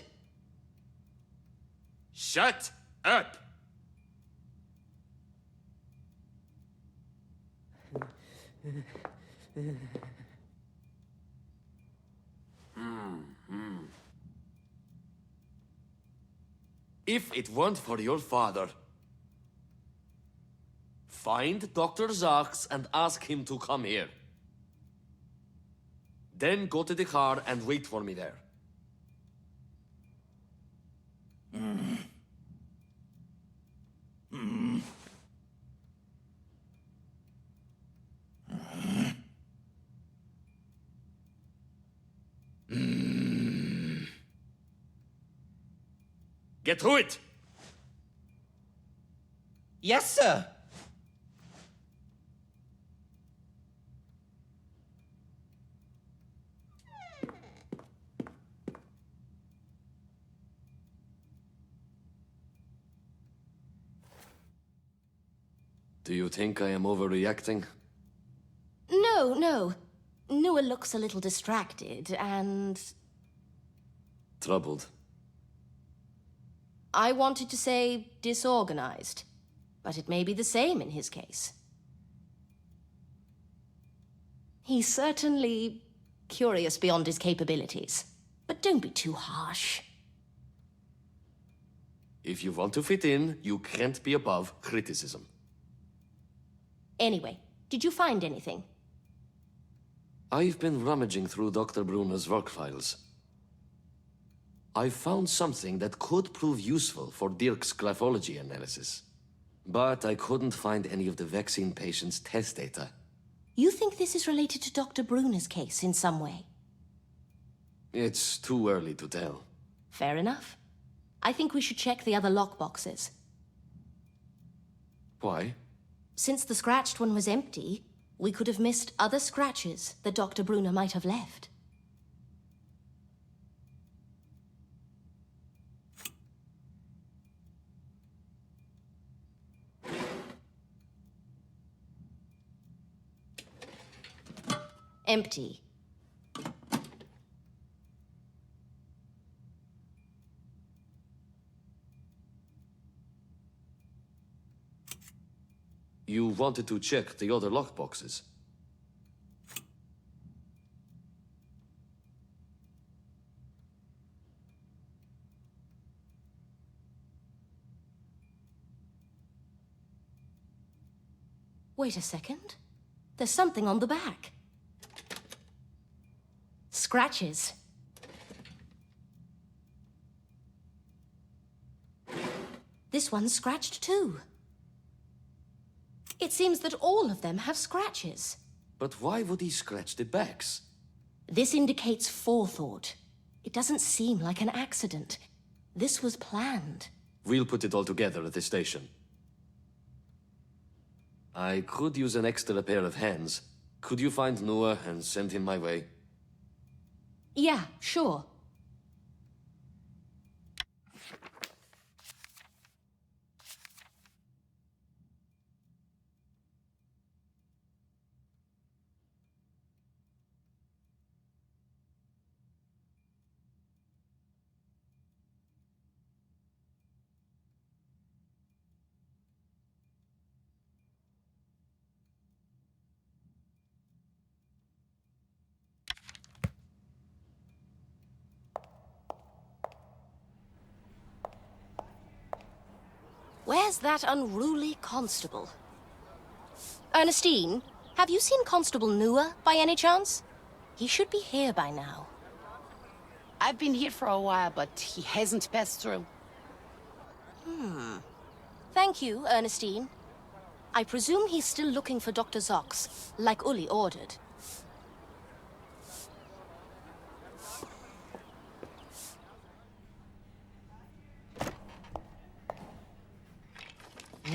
[SPEAKER 7] Shut up! If it weren't for your father, find Dr. Zachs and ask him to come here. Then go to the car and wait for me there. Get to it!
[SPEAKER 11] Yes, sir!
[SPEAKER 7] Do you think I am overreacting?
[SPEAKER 2] No. Nua looks a little distracted and...
[SPEAKER 7] Troubled.
[SPEAKER 2] I wanted to say disorganized, but it may be the same in his case. He's certainly curious beyond his capabilities, but don't be too harsh.
[SPEAKER 7] If you want to fit in, you can't be above criticism.
[SPEAKER 2] Anyway, did you find anything?
[SPEAKER 7] I've been rummaging through Dr. Brunner's work files. I found something that could prove useful for Dirk's graphology analysis. But I couldn't find any of the vaccine patient's test data.
[SPEAKER 2] You think this is related to Dr. Brunner's case in some way?
[SPEAKER 7] It's too early to tell.
[SPEAKER 2] Fair enough. I think we should check the other lockboxes.
[SPEAKER 7] Why?
[SPEAKER 2] Since the scratched one was empty, we could have missed other scratches that Dr. Brunner might have left. Empty.
[SPEAKER 7] You wanted to check the other lockboxes.
[SPEAKER 2] Wait a second. There's something on the back. Scratches. This one's scratched too. It seems that all of them have scratches.
[SPEAKER 7] But why would he scratch the backs?
[SPEAKER 2] This indicates forethought. It doesn't seem like an accident. This was planned.
[SPEAKER 7] We'll put it all together at the station. I could use an extra pair of hands. Could you find Noah and send him my way?
[SPEAKER 2] Yeah, sure. Where's that unruly constable? Ernestine, have you seen Constable Noah by any chance? He should be here by now.
[SPEAKER 5] I've been here for a while, but he hasn't passed through.
[SPEAKER 2] Thank you, Ernestine. I presume he's still looking for Dr. Zox, like Uli ordered.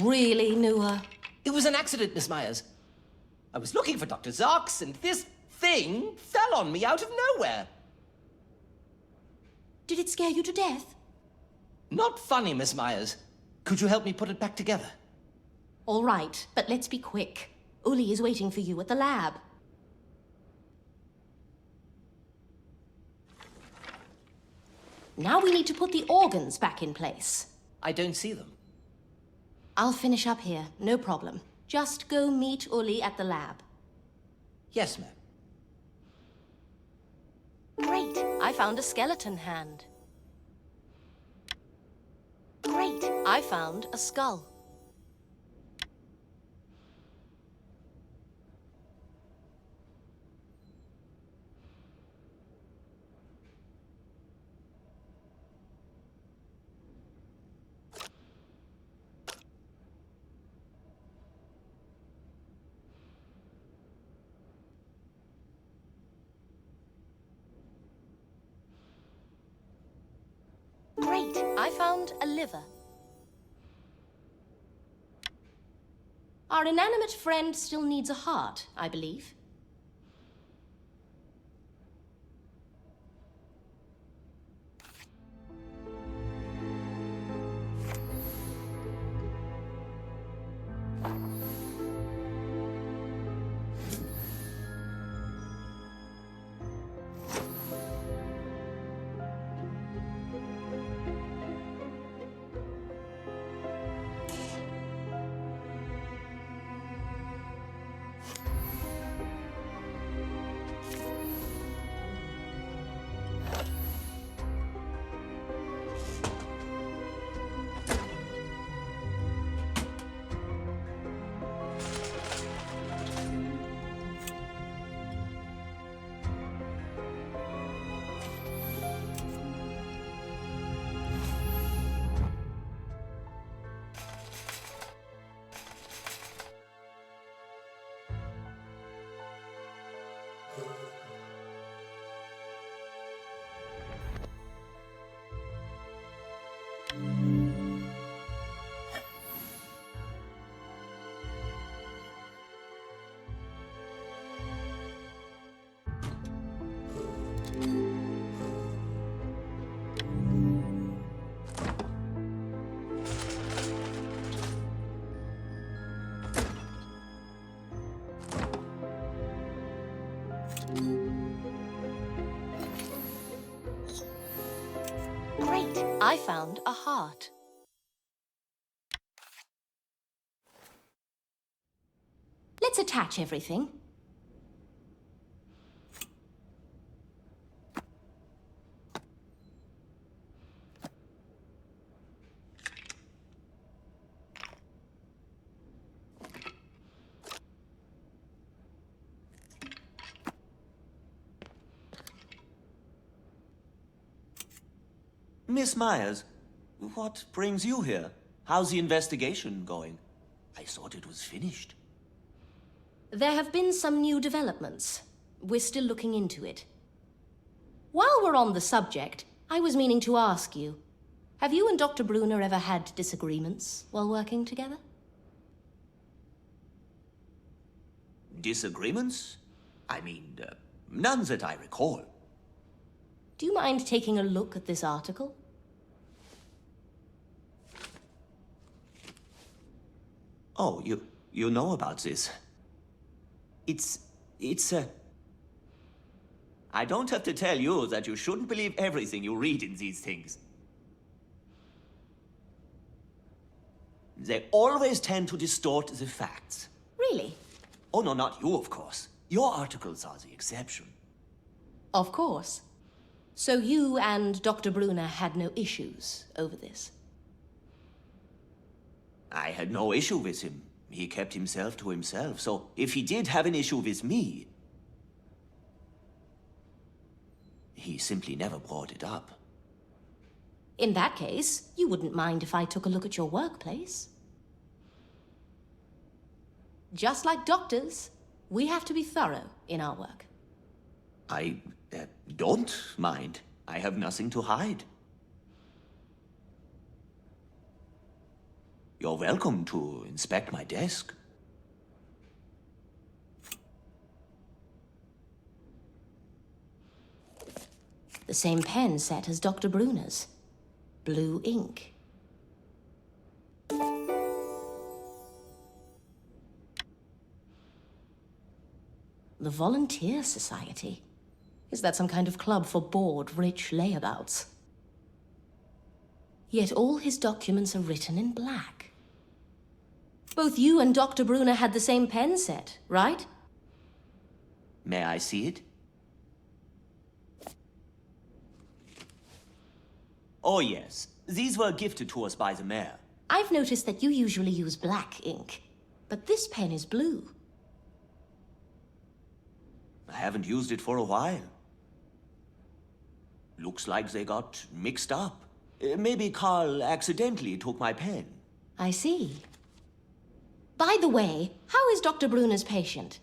[SPEAKER 2] Really, Noah?
[SPEAKER 11] It was an accident, Miss Myers. I was looking for Dr. Zox, and this thing fell on me out of nowhere.
[SPEAKER 2] Did it scare you to death?
[SPEAKER 11] Not funny, Miss Myers. Could you help me put it back together?
[SPEAKER 2] All right, but let's be quick. Uli is waiting for you at the lab. Now we need to put the organs back in place.
[SPEAKER 11] I don't see them.
[SPEAKER 2] I'll finish up here, no problem. Just go meet Uli at the lab.
[SPEAKER 11] Yes, ma'am.
[SPEAKER 2] Great, I found a skeleton hand. Great, I found a skull. Great, I found a liver. Our inanimate friend still needs a heart, I believe. Great, I found a heart. Let's attach everything.
[SPEAKER 8] Miss Myers, what brings you here? How's the investigation going? I thought it was finished.
[SPEAKER 2] There have been some new developments. We're still looking into it. While we're on the subject, I was meaning to ask you, have you and Dr. Brunner ever had disagreements while working together?
[SPEAKER 8] Disagreements? I mean, none that I recall.
[SPEAKER 2] Do you mind taking a look at this article?
[SPEAKER 8] Oh, you know about this. It's I don't have to tell you that you shouldn't believe everything you read in these things. They always tend to distort the facts.
[SPEAKER 2] Really?
[SPEAKER 8] Oh, no, not you, of course. Your articles are the exception.
[SPEAKER 2] Of course. So you and Dr. Brunner had no issues over this?
[SPEAKER 8] I had no issue with him. He kept himself to himself, so if he did have an issue with me, he simply never brought it up.
[SPEAKER 2] In that case, you wouldn't mind if I took a look at your workplace? Just like doctors, we have to be thorough in our work.
[SPEAKER 8] I don't mind. I have nothing to hide. You're welcome to inspect my desk.
[SPEAKER 2] The same pen set as Dr. Brunner's. Blue ink. The Volunteer Society. Is that some kind of club for bored, rich layabouts? Yet all his documents are written in black. Both you and Dr. Brunner had the same pen set, right?
[SPEAKER 8] May I see it? Oh, yes. These were gifted to us by the mayor.
[SPEAKER 2] I've noticed that you usually use black ink, but this pen is blue.
[SPEAKER 8] I haven't used it for a while. Looks like they got mixed up. Maybe Carl accidentally took my pen.
[SPEAKER 2] I see. By the way, how is Dr. Brunner's patient?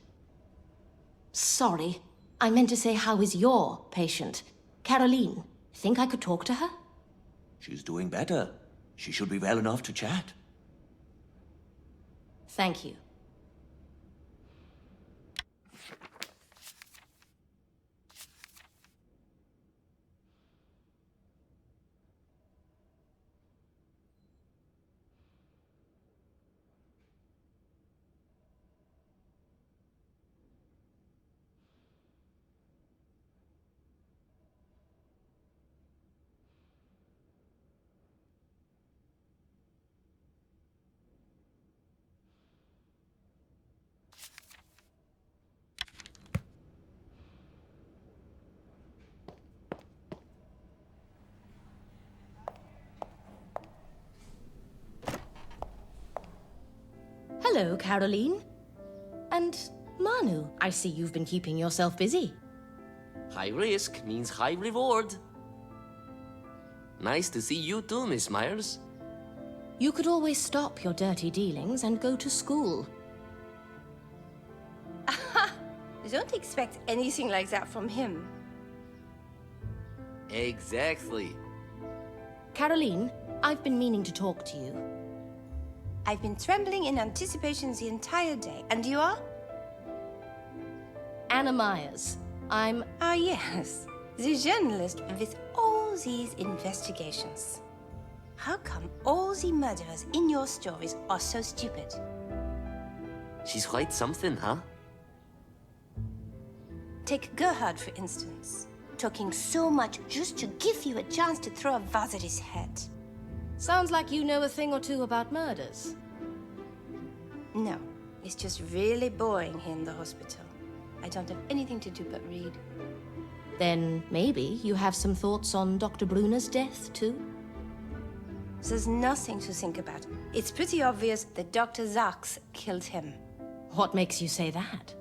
[SPEAKER 2] Sorry, I meant to say how is your patient? Caroline, think I could talk to her?
[SPEAKER 8] She's doing better. She should be well enough to chat.
[SPEAKER 2] Thank you. Hello, Caroline. And Manu, I see you've been keeping yourself busy.
[SPEAKER 7] High risk means high reward. Nice to see you too, Miss Myers.
[SPEAKER 2] You could always stop your dirty dealings and go to school.
[SPEAKER 3] Don't expect anything like that from him.
[SPEAKER 7] Exactly.
[SPEAKER 2] Caroline, I've been meaning to talk to you.
[SPEAKER 3] I've been trembling in anticipation the entire day. And you are?
[SPEAKER 2] Anna Myers. I'm...
[SPEAKER 3] Ah, yes. The journalist with all these investigations. How come all the murderers in your stories are so stupid?
[SPEAKER 7] She's quite something, huh?
[SPEAKER 3] Take Gerhard, for instance. Talking so much just to give you a chance to throw a vase at his head.
[SPEAKER 2] Sounds like you know a thing or two about murders.
[SPEAKER 3] No, It's just really boring here in the hospital. I don't have anything to do but read.
[SPEAKER 2] Then maybe you have some thoughts on Dr. Brunner's death, too?
[SPEAKER 3] There's nothing to think about. It's pretty obvious that Dr. Zarks killed him.
[SPEAKER 2] What makes you say that?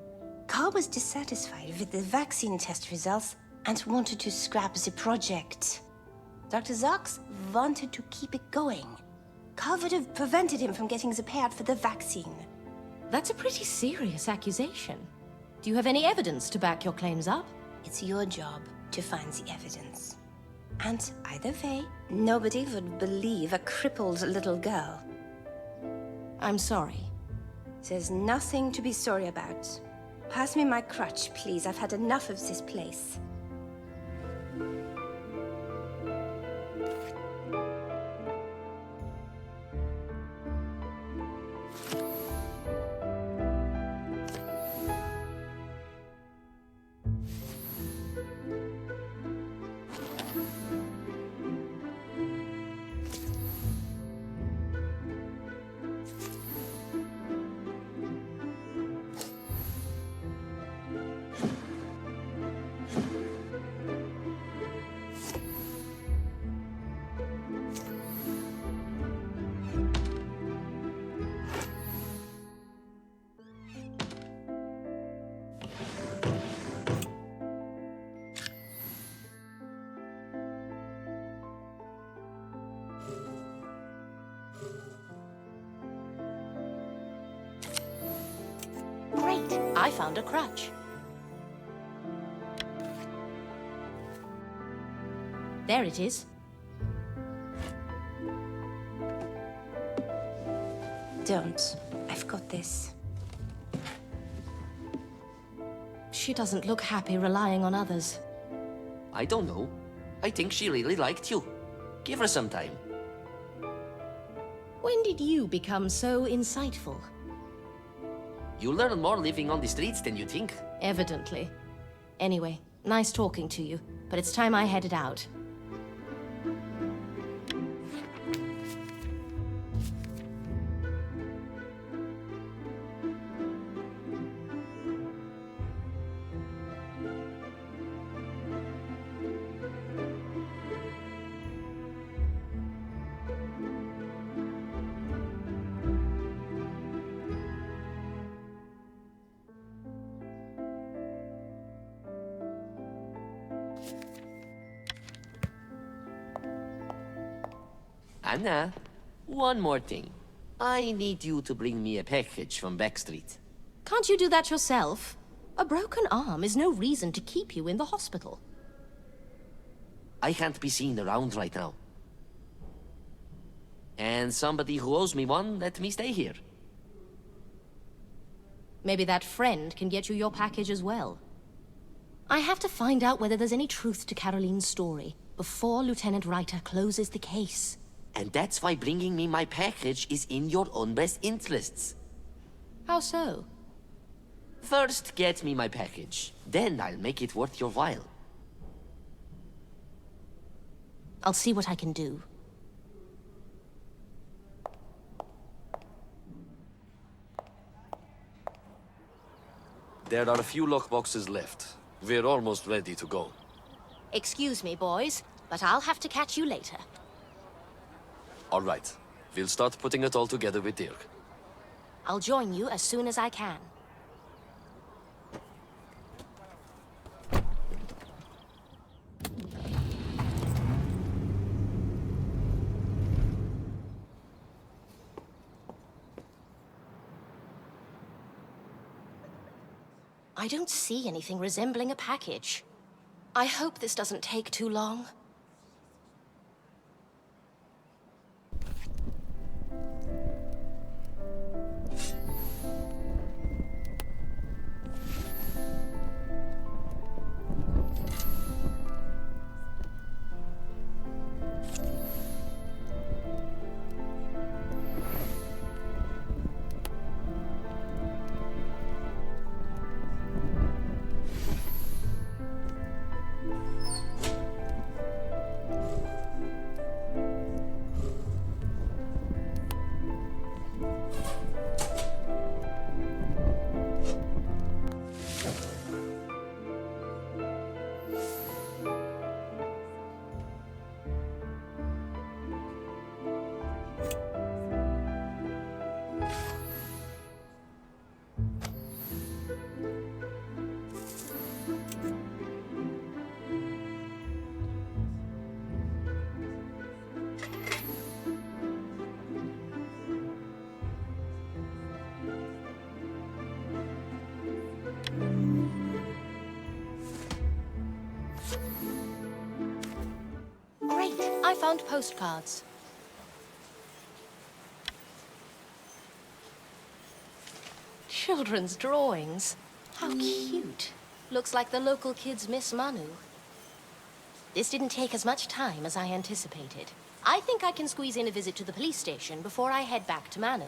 [SPEAKER 3] Carl was dissatisfied with the vaccine test results and wanted to scrap the project. Dr. Zarks wanted to keep it going. Carl would have prevented him from getting the payout for the vaccine.
[SPEAKER 2] That's a pretty serious accusation. Do you have any evidence to back your claims up?
[SPEAKER 3] It's your job to find the evidence. And either way, nobody would believe a crippled little girl.
[SPEAKER 2] I'm sorry.
[SPEAKER 3] There's nothing to be sorry about. Pass me my crutch, please. I've had enough of this place.
[SPEAKER 2] Great, I found a crutch. There it is.
[SPEAKER 3] Don't. I've got this.
[SPEAKER 2] She doesn't look happy relying on others.
[SPEAKER 4] I don't know. I think she really liked you. Give her some time.
[SPEAKER 2] When did you become so insightful?
[SPEAKER 4] You learn more living on the streets than you think.
[SPEAKER 2] Evidently. Anyway, nice talking to you, but it's time I headed out.
[SPEAKER 4] Anna, one more thing. I need you to bring me a package from Backstreet.
[SPEAKER 2] Can't you do that yourself? A broken arm is no reason to keep you in the hospital.
[SPEAKER 4] I can't be seen around right now. And somebody who owes me one let me stay here.
[SPEAKER 2] Maybe that friend can get you your package as well. I have to find out whether there's any truth to Caroline's story before Lieutenant Reiter closes the case.
[SPEAKER 4] And that's why bringing me my package is in your own best interests.
[SPEAKER 2] How so?
[SPEAKER 4] First, get me my package. Then I'll make it worth your while.
[SPEAKER 2] I'll see what I can do.
[SPEAKER 7] There are a few lockboxes left. We're almost ready to go.
[SPEAKER 2] Excuse me, boys, but I'll have to catch you later.
[SPEAKER 7] All right. We'll start putting it all together with Dirk.
[SPEAKER 2] I'll join you as soon as I can. I don't see anything resembling a package. I hope this doesn't take too long. found postcards. Children's drawings. How cute. Looks like the local kids miss Manu. This didn't take as much time as I anticipated. I think I can squeeze in a visit to the police station before I head back to Manu.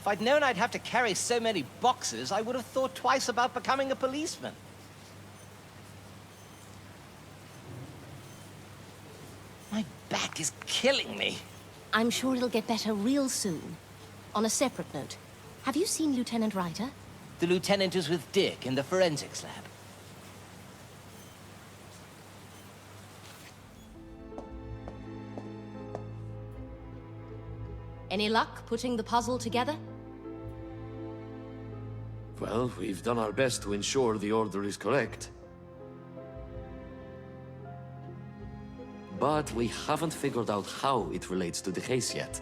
[SPEAKER 11] If I'd known I'd have to carry so many boxes, I would have thought twice about becoming a policeman. My back is killing me.
[SPEAKER 2] I'm sure it'll get better real soon. On a separate note, have you seen Lieutenant Ryder?
[SPEAKER 11] The lieutenant is with Dick in the forensics lab.
[SPEAKER 2] Any luck putting the puzzle together?
[SPEAKER 7] Well, we've done our best to ensure the order is correct. But we haven't figured out how it relates to the case yet.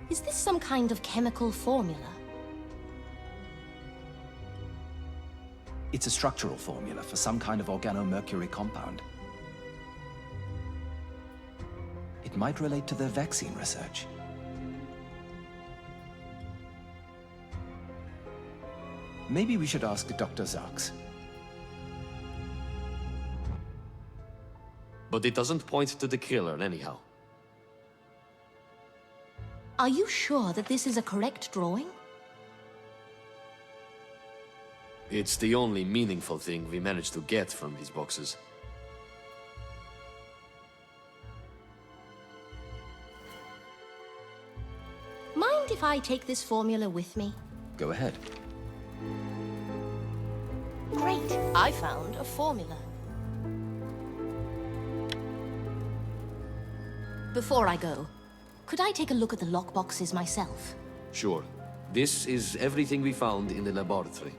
[SPEAKER 2] Is this some kind of chemical formula?
[SPEAKER 9] It's a structural formula for some kind of organomercury compound. It might relate to the vaccine research. Maybe we should ask Dr. Zarks.
[SPEAKER 7] But it doesn't point to the killer anyhow.
[SPEAKER 2] Are you sure that this is a correct drawing?
[SPEAKER 7] It's the only meaningful thing we managed to get from these boxes.
[SPEAKER 2] Mind if I take this formula with me?
[SPEAKER 9] Go ahead.
[SPEAKER 2] Great, I found a formula. Before I go, could I take a look at the lockboxes myself?
[SPEAKER 7] Sure. This is everything we found in the laboratory.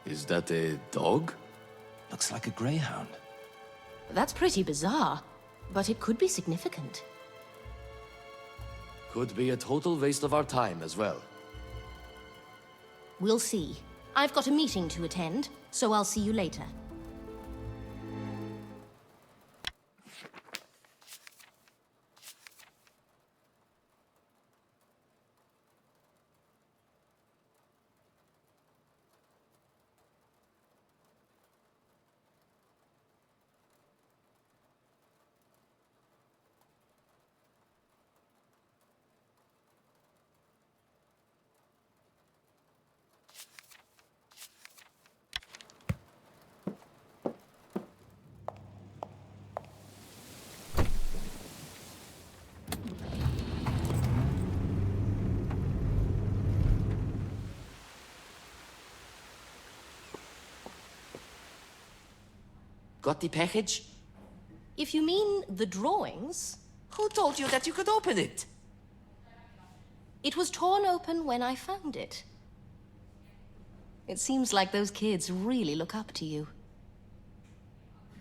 [SPEAKER 7] Is that a dog?
[SPEAKER 9] Looks like a greyhound.
[SPEAKER 2] That's pretty bizarre, but it could be significant.
[SPEAKER 7] Could be a total waste of our time as well.
[SPEAKER 2] We'll see. I've got a meeting to attend, so I'll see you later.
[SPEAKER 11] Got the package?
[SPEAKER 2] If you mean the drawings,
[SPEAKER 11] Who told you that you could open it?
[SPEAKER 2] it was torn open when I found it. It seems like those kids really look up to you.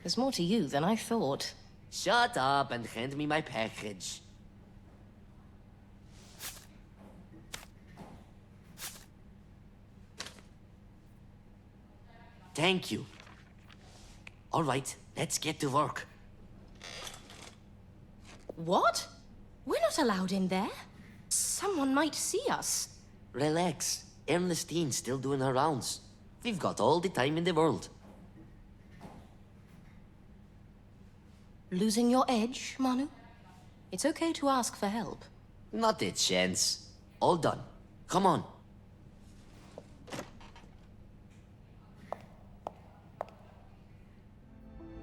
[SPEAKER 2] There's more to you than I thought.
[SPEAKER 11] Shut up and hand me my package. Thank you. All right, let's get to work.
[SPEAKER 2] What? We're not allowed in there. Someone might see us.
[SPEAKER 11] Relax. Ernestine's still doing her rounds. We've got all the time in the world.
[SPEAKER 2] Losing your edge, Manu? It's okay to ask for help.
[SPEAKER 11] Not a chance. All done. Come on.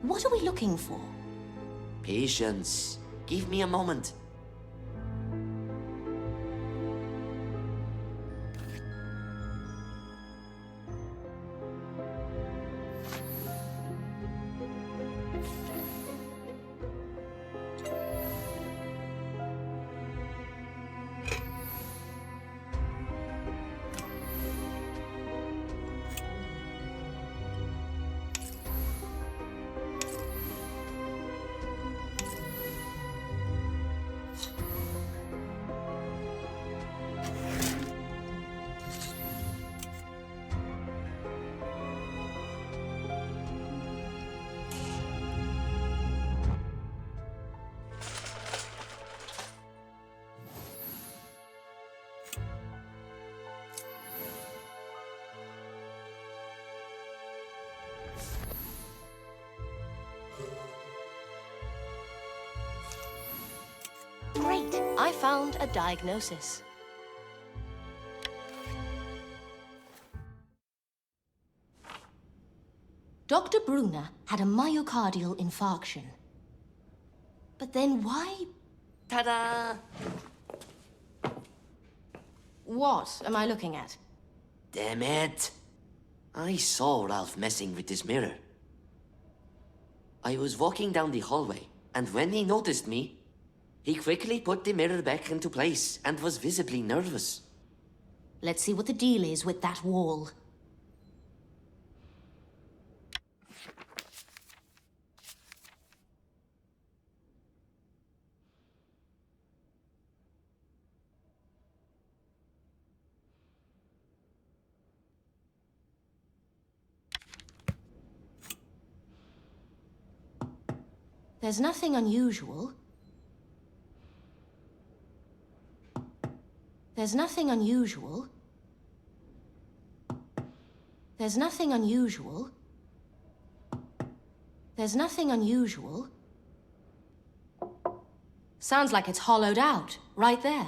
[SPEAKER 2] What are we looking for?
[SPEAKER 11] Patience. Give me a moment.
[SPEAKER 2] Great. I found a diagnosis. Dr. Brunner had a myocardial infarction. But then why?
[SPEAKER 11] Ta-da!
[SPEAKER 2] What am I looking at?
[SPEAKER 11] Damn it! I saw Ralph messing with his mirror. I was walking down the hallway, and when he noticed me, he quickly put the mirror back into place and was visibly nervous.
[SPEAKER 2] Let's see what the deal is with that wall. There's nothing unusual. There's nothing unusual. There's nothing unusual. There's nothing unusual. Sounds like it's hollowed out, right there.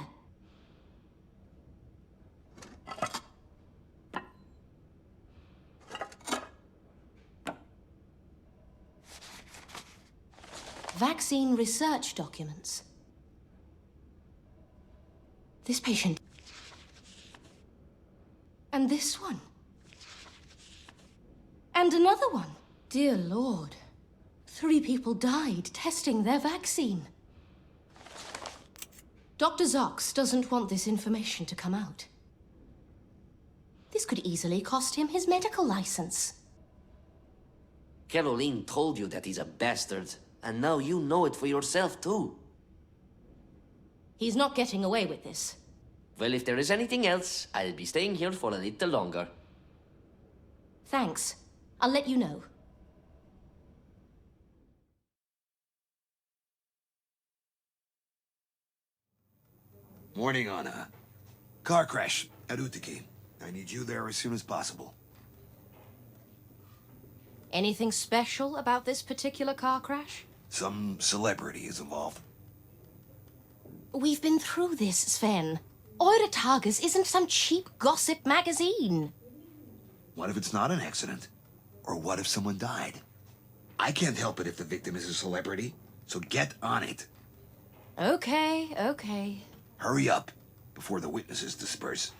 [SPEAKER 2] Vaccine research documents. This patient. And this one. And another one. Dear Lord. 3 people died testing their vaccine. Dr. Zox doesn't want this information to come out. This could easily cost him his medical license.
[SPEAKER 11] Caroline told you that he's a bastard, and now you know it for yourself too.
[SPEAKER 2] He's not getting away with this.
[SPEAKER 11] Well, if there is anything else, I'll be staying here for a little longer.
[SPEAKER 2] Thanks. I'll let you know.
[SPEAKER 1] Morning, Anna. Car crash at Utiki. I need you there as soon as possible.
[SPEAKER 2] Anything special about this particular car crash?
[SPEAKER 1] Some celebrity is involved.
[SPEAKER 2] We've been through this, Sven. Eure Tages isn't some cheap gossip magazine.
[SPEAKER 1] What if it's not an accident? Or what if someone died? I can't help it if the victim is a celebrity, so get on it.
[SPEAKER 2] Okay.
[SPEAKER 1] Hurry up, before the witnesses disperse.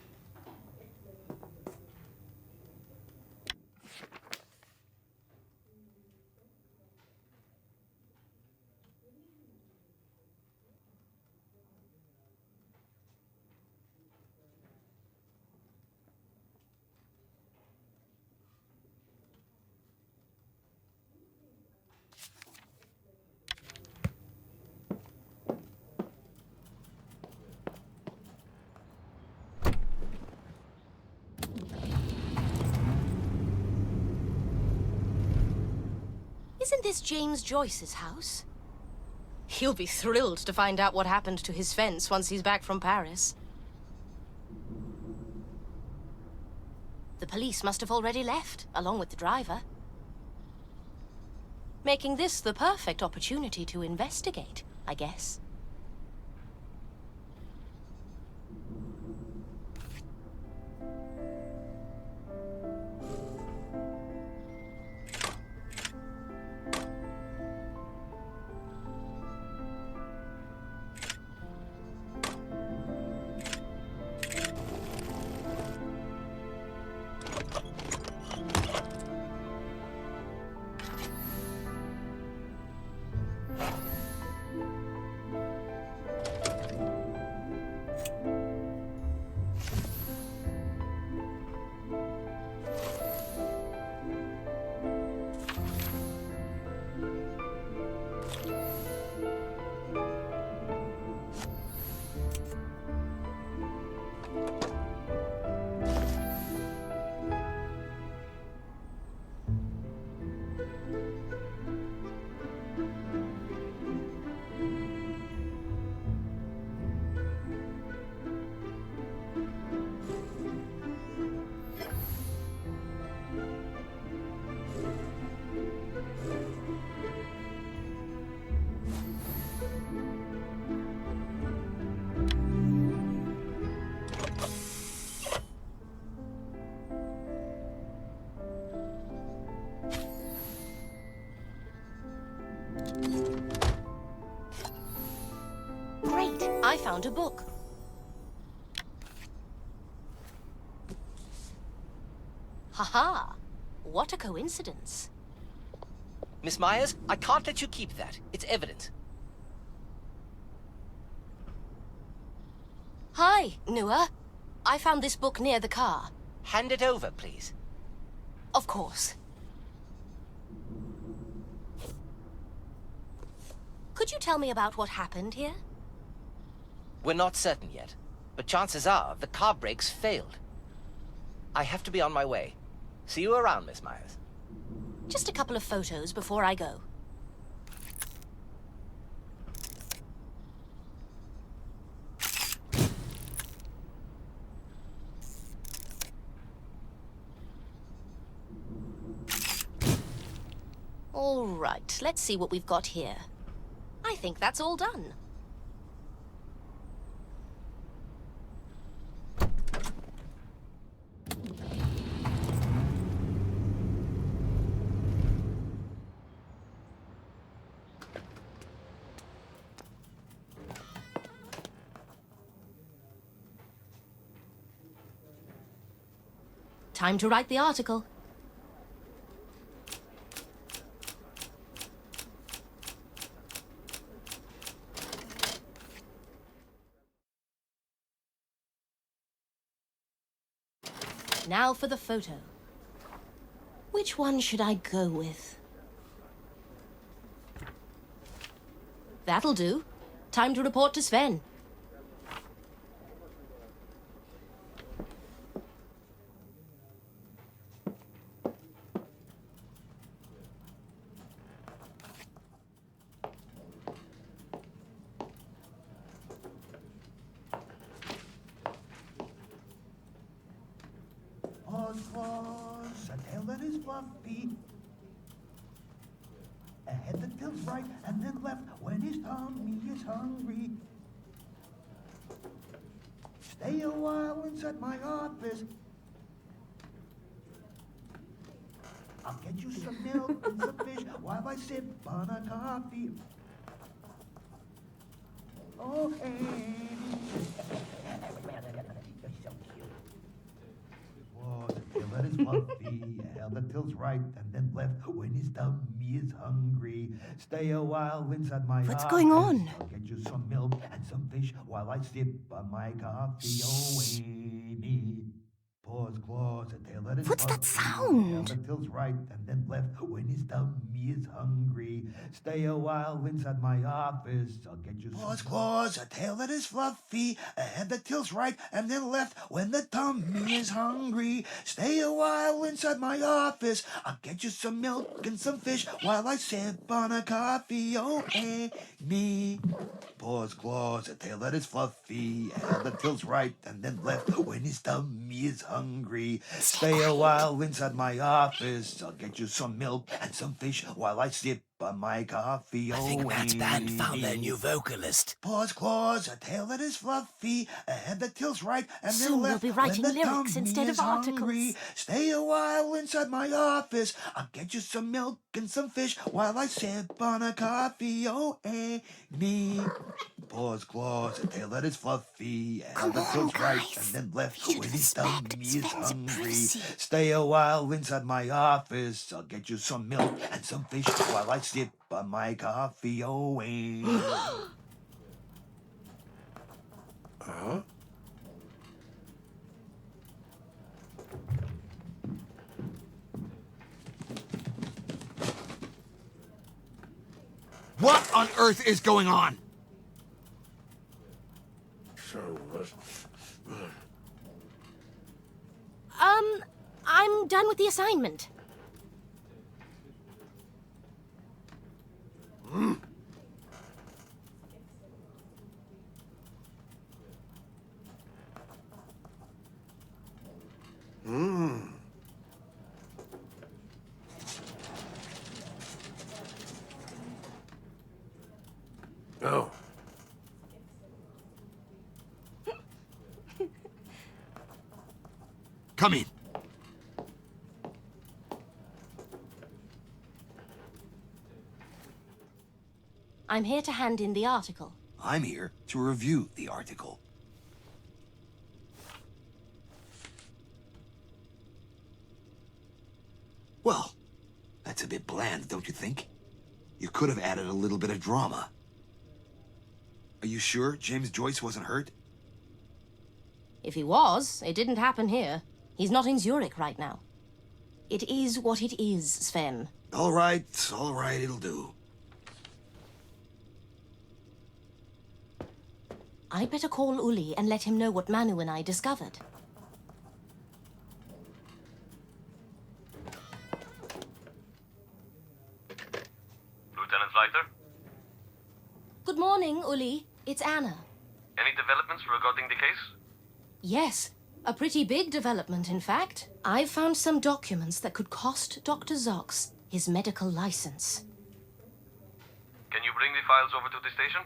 [SPEAKER 2] Isn't this James Joyce's house? He'll be thrilled to find out what happened to his fence once he's back from Paris. The police must have already left, along with the driver. Making this the perfect opportunity to investigate, I guess. Great! I found a book. Haha! What a coincidence.
[SPEAKER 12] Miss Myers, I can't let you keep that. It's evidence.
[SPEAKER 2] Hi, Nua. I found this book near the car.
[SPEAKER 12] Hand it over, please.
[SPEAKER 2] Of course. Could you tell me about what happened here?
[SPEAKER 12] We're not certain yet, but chances are the car brakes failed. I have to be on my way. See you around, Miss Myers.
[SPEAKER 2] Just a couple of photos before I go. All right, let's see what we've got here. I think that's all done. Time to write the article. Now for the photo. Which one should I go with? That'll do. Time to report to Sven.
[SPEAKER 13] Claus, a tail that is fluffy. A head that tilts right and then left when his tummy is hungry. Stay a while inside my office. I'll get you some milk and some fish while I sip on a coffee. Oh, hey. That is fluffy, a hell that tilts right and then left when his tummy is hungry. Stay a while inside my
[SPEAKER 3] What's
[SPEAKER 13] office.
[SPEAKER 3] going on?
[SPEAKER 13] I'll get you some milk and some fish while I sip on my coffee. Oh, Amy. Paws, claws, a tail that is
[SPEAKER 3] What's that
[SPEAKER 13] fluffy,
[SPEAKER 3] sound?
[SPEAKER 13] a hell that tilts right and then left when his tummy is hungry. Stay a while inside my office. I'll get you paws, claws, a tail that is fluffy, a head that tilts right and then left when the tummy is hungry. Stay a while inside my office. I'll get you some milk and some fish while I sip on a coffee. Oh, me. Paws, claws, a tail that is fluffy, a head that tilts right and then left when his tummy is hungry. Stay a while inside my office. I'll get you some milk and some fish while I sip on my coffee.
[SPEAKER 14] I think Matt's band found their new vocalist.
[SPEAKER 13] Paws, claws, a tail that is fluffy, a head that tilts right and
[SPEAKER 2] Soon
[SPEAKER 13] then
[SPEAKER 2] we'll
[SPEAKER 13] left
[SPEAKER 2] be writing
[SPEAKER 13] when the
[SPEAKER 2] lyrics
[SPEAKER 13] tummy
[SPEAKER 2] instead
[SPEAKER 13] is
[SPEAKER 2] of articles.
[SPEAKER 13] hungry. Stay a while inside my office. I'll get you some milk and some fish while I sip on a coffee. Oh, me. Paws, claws, a tail that is fluffy, a head that tilts right and then left when his tummy is hungry. Stay a while inside my office. I'll get you some milk and some fish while I sip on my coffee. Oh,
[SPEAKER 14] Huh?
[SPEAKER 1] What on earth is going on?
[SPEAKER 2] I'm done with the assignment.
[SPEAKER 14] Oh.
[SPEAKER 1] Come in.
[SPEAKER 2] I'm here to hand in the article.
[SPEAKER 1] I'm here to review the article. Well, that's a bit bland, don't you think? You could have added a little bit of drama. Are you sure James Joyce wasn't hurt?
[SPEAKER 2] If he was, it didn't happen here. He's not in Zurich right now. It is what it is, Sven.
[SPEAKER 1] All right, it'll do.
[SPEAKER 2] I'd better call Uli and let him know what Manu and I discovered.
[SPEAKER 6] Lieutenant Leiter?
[SPEAKER 2] Good morning, Uli. It's Anna.
[SPEAKER 6] Any developments regarding the case?
[SPEAKER 2] Yes, a pretty big development, in fact. I've found some documents that could cost Dr. Zox his medical license.
[SPEAKER 6] Can you bring the files over to the station?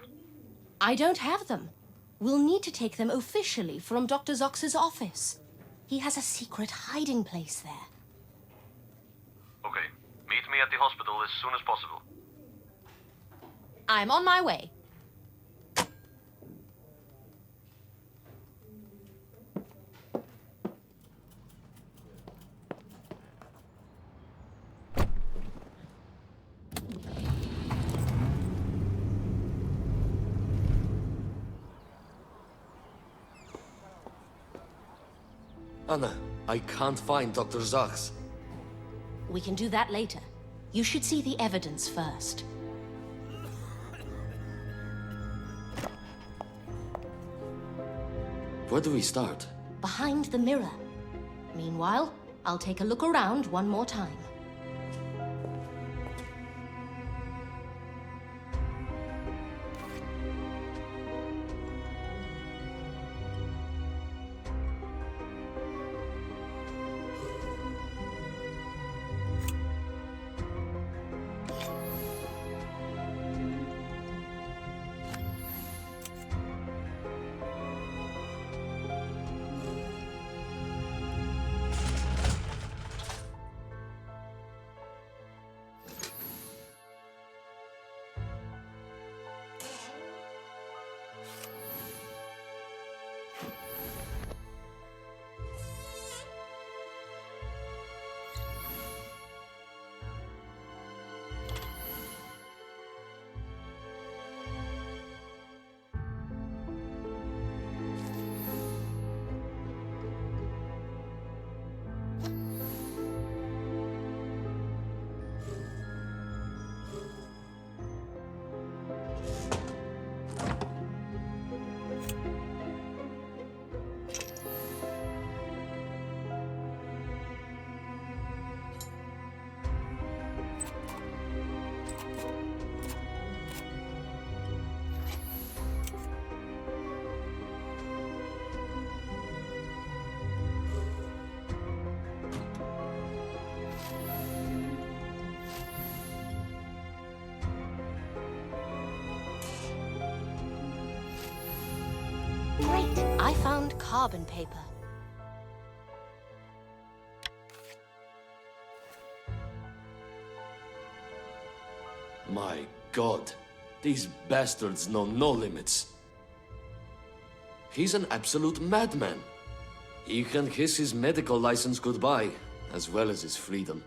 [SPEAKER 2] I don't have them. We'll need to take them officially from Dr. Zox's office. He has a secret hiding place there.
[SPEAKER 6] Okay. Meet me at the hospital as soon as possible.
[SPEAKER 2] I'm on my way.
[SPEAKER 7] Anna, I can't find Dr. Zach's.
[SPEAKER 2] We can do that later. You should see the evidence first.
[SPEAKER 7] Where do we start?
[SPEAKER 2] Behind the mirror. Meanwhile, I'll take a look around one more time. Great! I found carbon paper.
[SPEAKER 7] My God, these bastards know no limits. He's an absolute madman. He can kiss his medical license goodbye, as well as his freedom.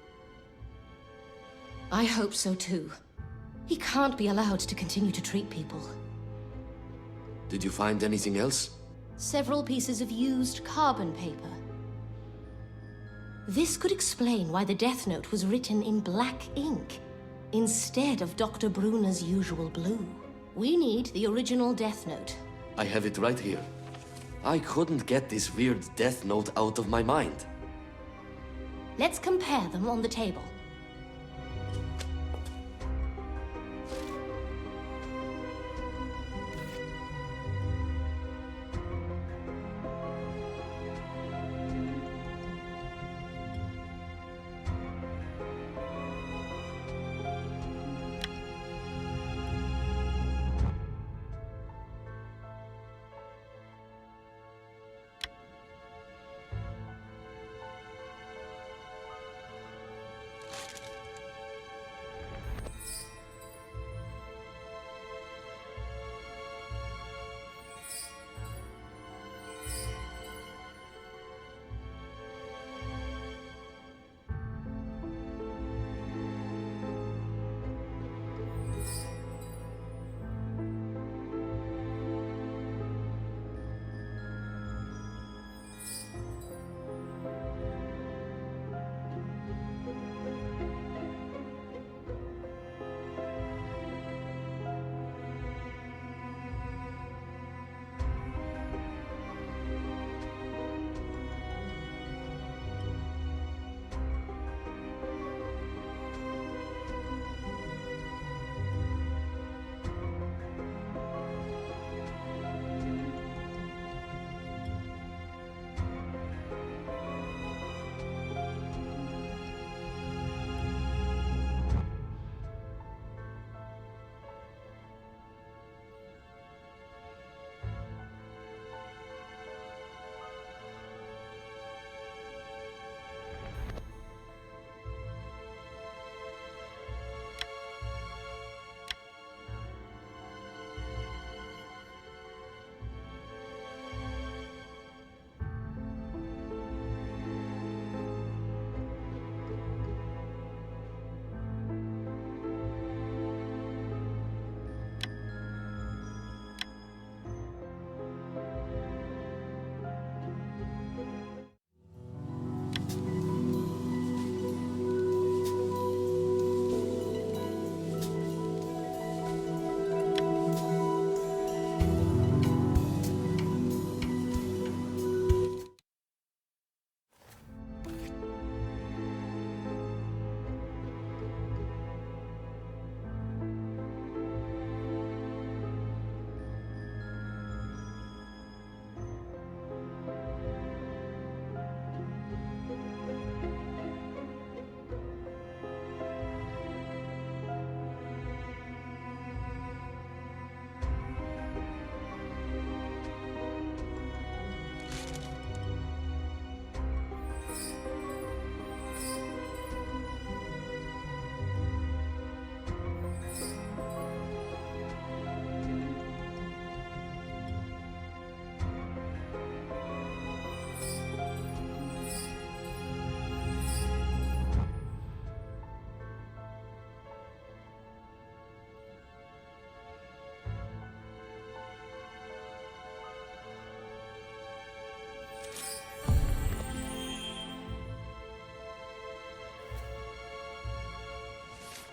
[SPEAKER 2] I hope so too. He can't be allowed to continue to treat people.
[SPEAKER 7] Did you find anything else?
[SPEAKER 2] Several pieces of used carbon paper. This could explain why the death note was written in black ink, instead of Dr. Bruner's usual blue. We need the original death note.
[SPEAKER 7] I have it right here. I couldn't get this weird death note out of my mind.
[SPEAKER 2] Let's compare them on the table.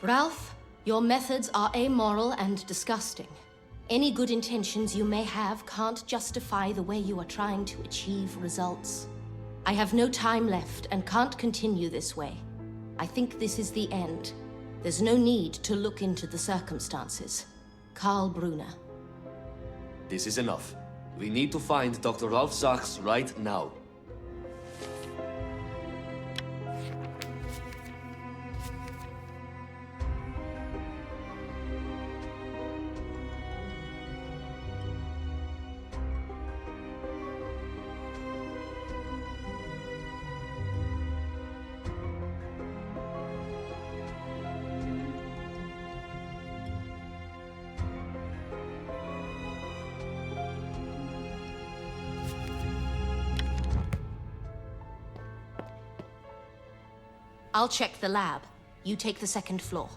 [SPEAKER 2] Ralph, your methods are amoral and disgusting. Any good intentions you may have can't justify the way you are trying to achieve results. I have no time left and can't continue this way. I think this is the end. There's no need to look into the circumstances. Karl Brunner.
[SPEAKER 7] This is enough. We need to find Dr. Ralph Sachs right now.
[SPEAKER 2] I'll check the lab. You take the second floor.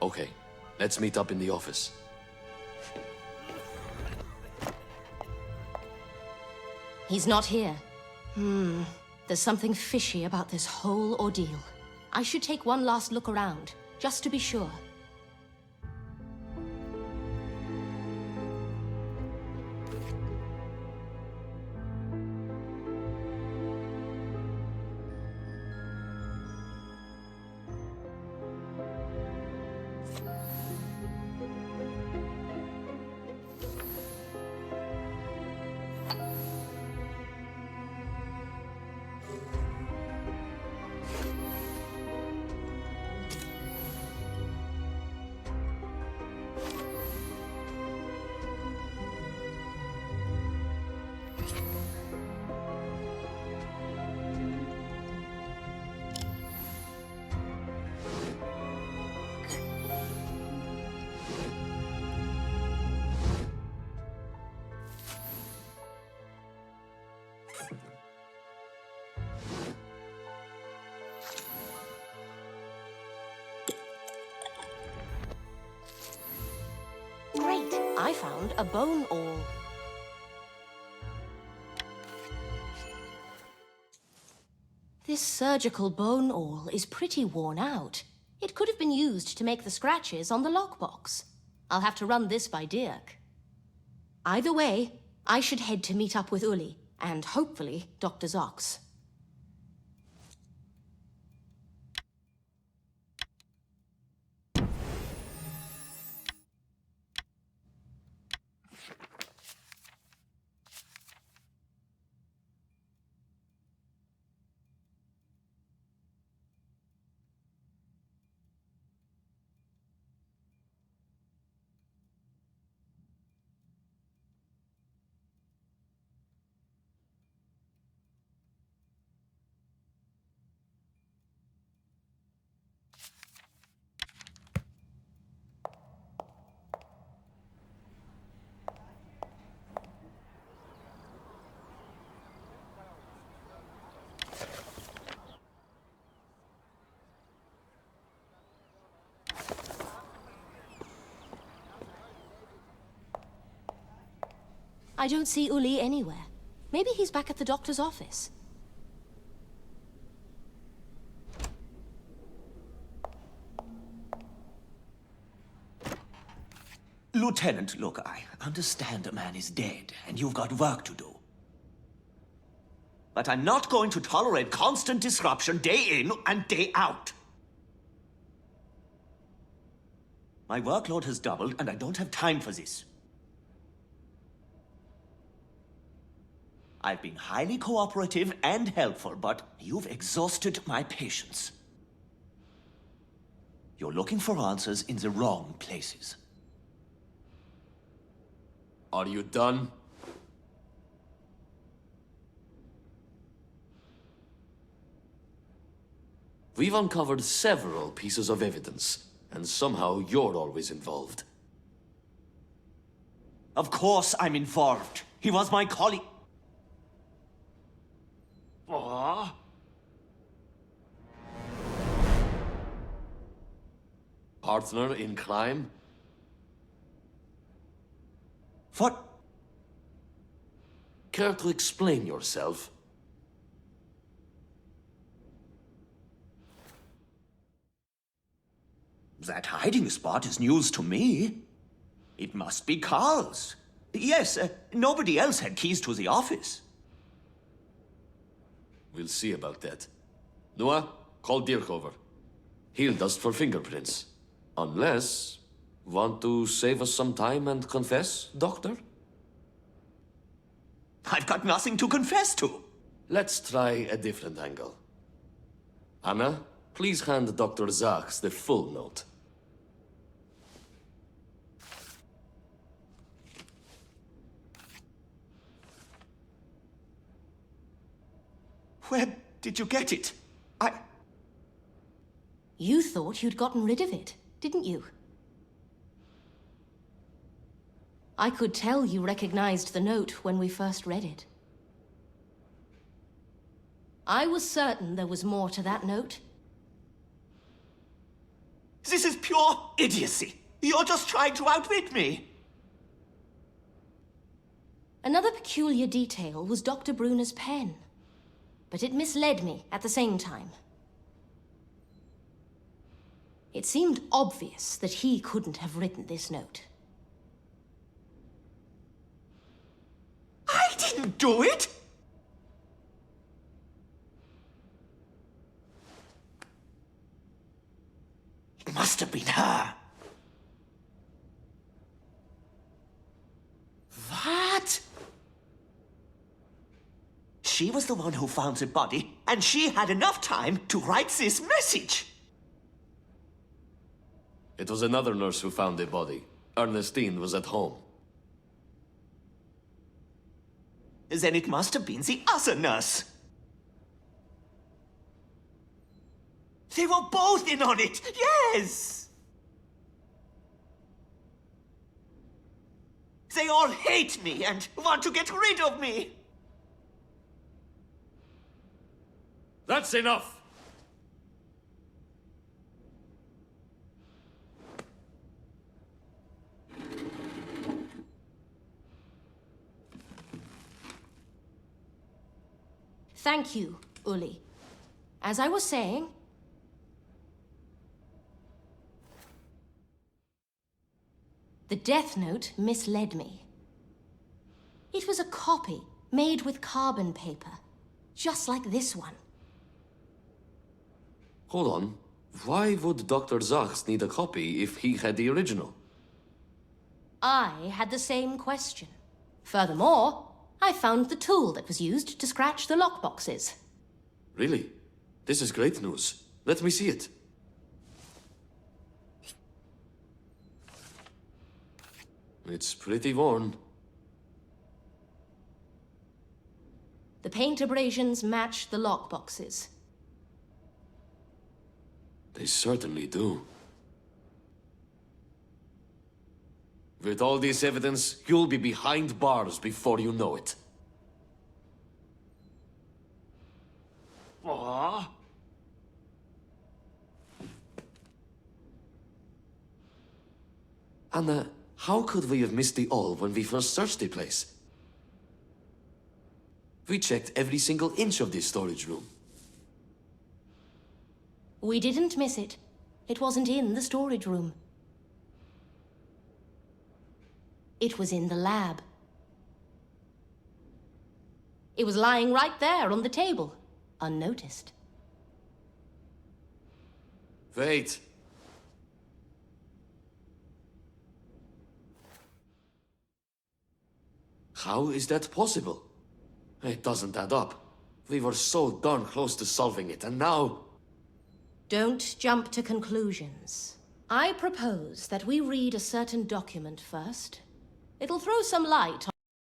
[SPEAKER 7] Okay, let's meet up in the office.
[SPEAKER 2] He's not here. There's something fishy about this whole ordeal. I should take one last look around, just to be sure. Great! I found a bone awl. This surgical bone awl is pretty worn out. It could have been used to make the scratches on the lockbox. I'll have to run this by Dirk. Either way, I should head to meet up with Uli, and hopefully Dr. Zox. I don't see Uli anywhere. Maybe he's back at the doctor's office.
[SPEAKER 8] Lieutenant, look, I understand a man is dead and you've got work to do. But I'm not going to tolerate constant disruption day in and day out. My workload has doubled and I don't have time for this. I've been highly cooperative and helpful, but you've exhausted my patience. You're looking for answers in the wrong places.
[SPEAKER 7] Are you done? We've uncovered several pieces of evidence, and somehow you're always involved.
[SPEAKER 8] Of course I'm involved. He was my colleague.
[SPEAKER 7] Partner in crime?
[SPEAKER 8] What?
[SPEAKER 7] Care to explain yourself?
[SPEAKER 8] That hiding spot is news to me. It must be Carl's. Yes, nobody else had keys to the office.
[SPEAKER 7] We'll see about that. Noah, call Dirk over. He'll dust for fingerprints. Unless... Want to save us some time and confess, Doctor?
[SPEAKER 8] I've got nothing to confess to.
[SPEAKER 7] Let's try a different angle. Anna, please hand Dr. Zachs the full note.
[SPEAKER 8] Where did you get it?
[SPEAKER 2] You thought you'd gotten rid of it, didn't you? I could tell you recognized the note when we first read it. I was certain there was more to that note.
[SPEAKER 8] This is pure idiocy. You're just trying to outwit me.
[SPEAKER 2] Another peculiar detail was Dr. Bruner's pen, but it misled me at the same time. It seemed obvious that he couldn't have written this note.
[SPEAKER 8] I didn't do it! It must have been her. What? She was the one who found the body, and she had enough time to write this message.
[SPEAKER 7] It was another nurse who found the body. Ernestine was at home.
[SPEAKER 8] Then it must have been the other nurse. They were both in on it, yes! They all hate me and want to get rid of me.
[SPEAKER 7] That's enough!
[SPEAKER 2] Thank you, Uli. As I was saying, the death note misled me. It was a copy made with carbon paper, just like this one.
[SPEAKER 7] Hold on. Why would Dr. Zachs need a copy if he had the original?
[SPEAKER 2] I had the same question. Furthermore, I found the tool that was used to scratch the lockboxes.
[SPEAKER 7] Really? This is great news. Let me see it. It's pretty worn.
[SPEAKER 2] The paint abrasions match the lockboxes.
[SPEAKER 7] They certainly do. With all this evidence, you'll be behind bars before you know it.
[SPEAKER 8] Aww.
[SPEAKER 7] Anna, how could we have missed the all when we first searched the place? We checked every single inch of this storage room.
[SPEAKER 2] We didn't miss it. It wasn't in the storage room. It was in the lab. It was lying right there on the table, unnoticed.
[SPEAKER 7] Wait. How is that possible? It doesn't add up. We were so darn close to solving it, and now...
[SPEAKER 2] Don't jump to conclusions. I propose that we read a certain document first. It'll throw some light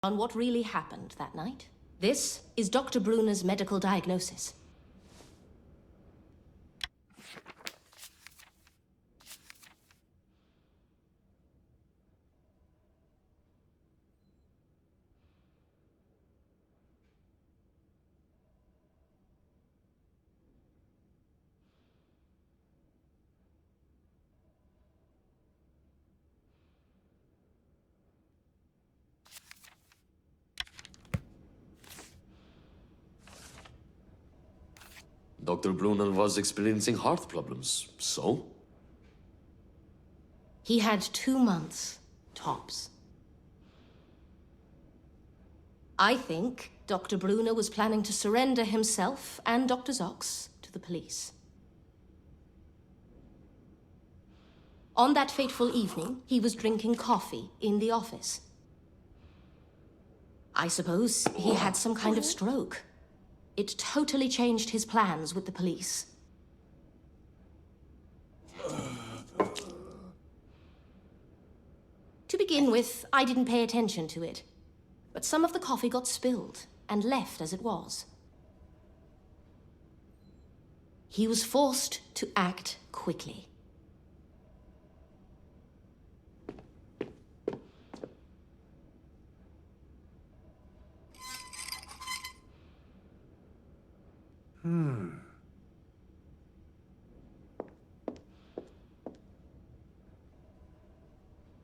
[SPEAKER 2] on what really happened that night. This is Dr. Bruner's medical diagnosis.
[SPEAKER 7] Dr. Brunner was experiencing heart problems, so?
[SPEAKER 2] He had 2 months, tops. I think Dr. Brunner was planning to surrender himself and Dr. Zox to the police. On that fateful evening, he was drinking coffee in the office. I suppose he had some kind of stroke. It totally changed his plans with the police. To begin with, I didn't pay attention to it, but some of the coffee got spilled and left as it was. He was forced to act quickly.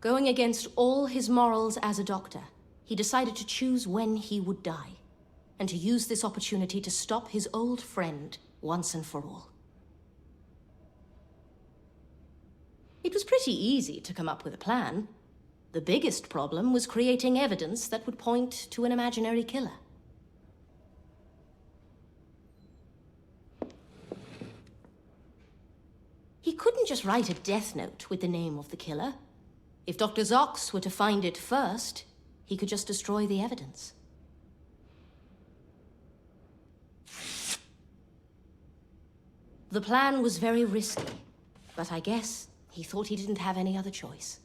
[SPEAKER 2] Going against all his morals as a doctor, he decided to choose when he would die, and to use this opportunity to stop his old friend once and for all. It was pretty easy to come up with a plan. The biggest problem was creating evidence that would point to an imaginary killer. He couldn't just write a death note with the name of the killer. If Dr. Zox were to find it first, he could just destroy the evidence. The plan was very risky, but I guess he thought he didn't have any other choice.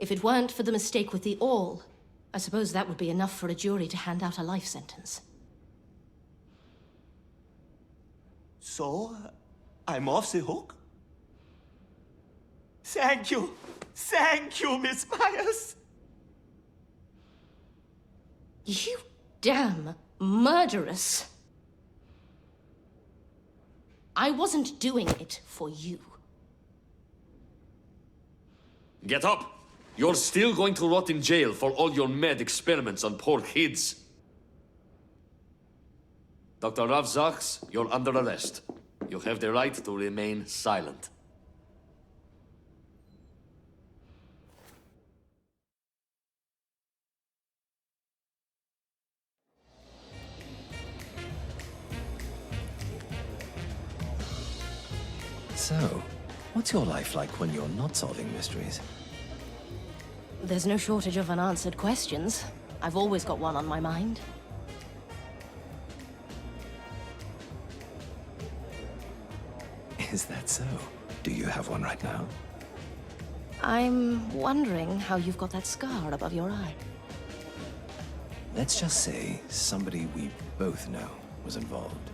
[SPEAKER 2] If it weren't for the mistake with the awl, I suppose that would be enough for a jury to hand out a life sentence.
[SPEAKER 8] So, I'm off the hook? Thank you. Thank you, Miss Myers.
[SPEAKER 2] You damn murderess. I wasn't doing it for you.
[SPEAKER 7] Get up! You're still going to rot in jail for all your mad experiments on poor kids. Dr. Rav Zox, you're under arrest. You have the right to remain silent.
[SPEAKER 9] So, what's your life like when you're not solving mysteries?
[SPEAKER 2] There's no shortage of unanswered questions. I've always got one on my mind.
[SPEAKER 9] Is that so? Do you have one right now?
[SPEAKER 2] I'm wondering how you've got that scar above your eye.
[SPEAKER 9] Let's just say somebody we both know was involved.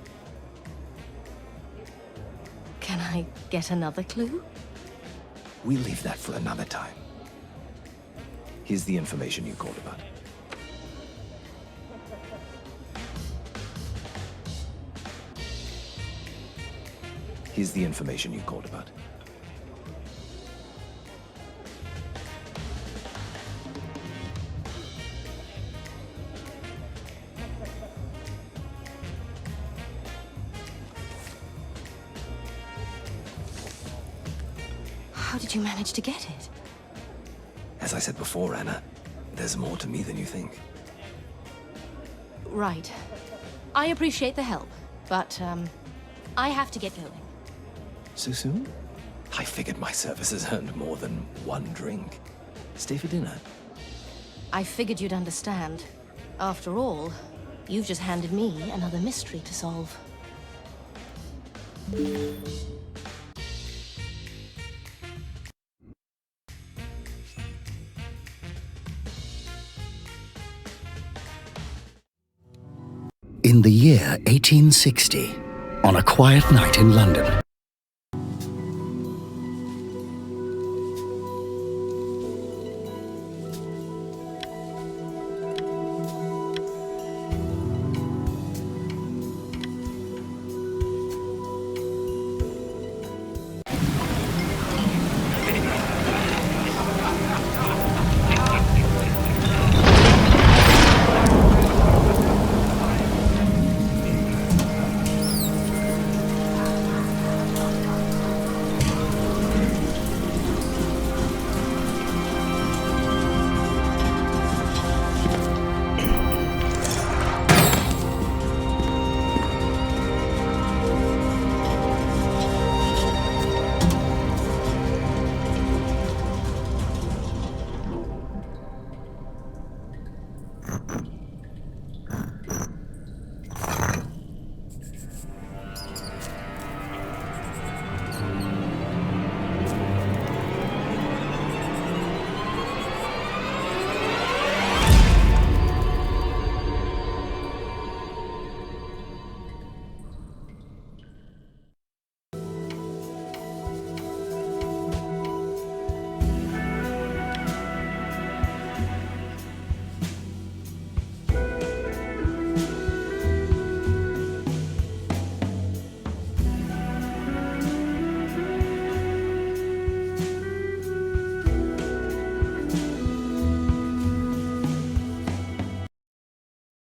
[SPEAKER 2] Can I get another clue?
[SPEAKER 9] We'll leave that for another time. Here's the information you called about. Here's the information you called about.
[SPEAKER 2] How did you manage to get it?
[SPEAKER 9] As I said before, Anna, there's more to me than you think.
[SPEAKER 2] Right. I appreciate the help, but, I have to get going.
[SPEAKER 9] So soon? I figured my services earned more than one drink. Stay for dinner.
[SPEAKER 2] I figured you'd understand. After all, you've just handed me another mystery to solve.
[SPEAKER 15] In the year 1860, on a quiet night in London,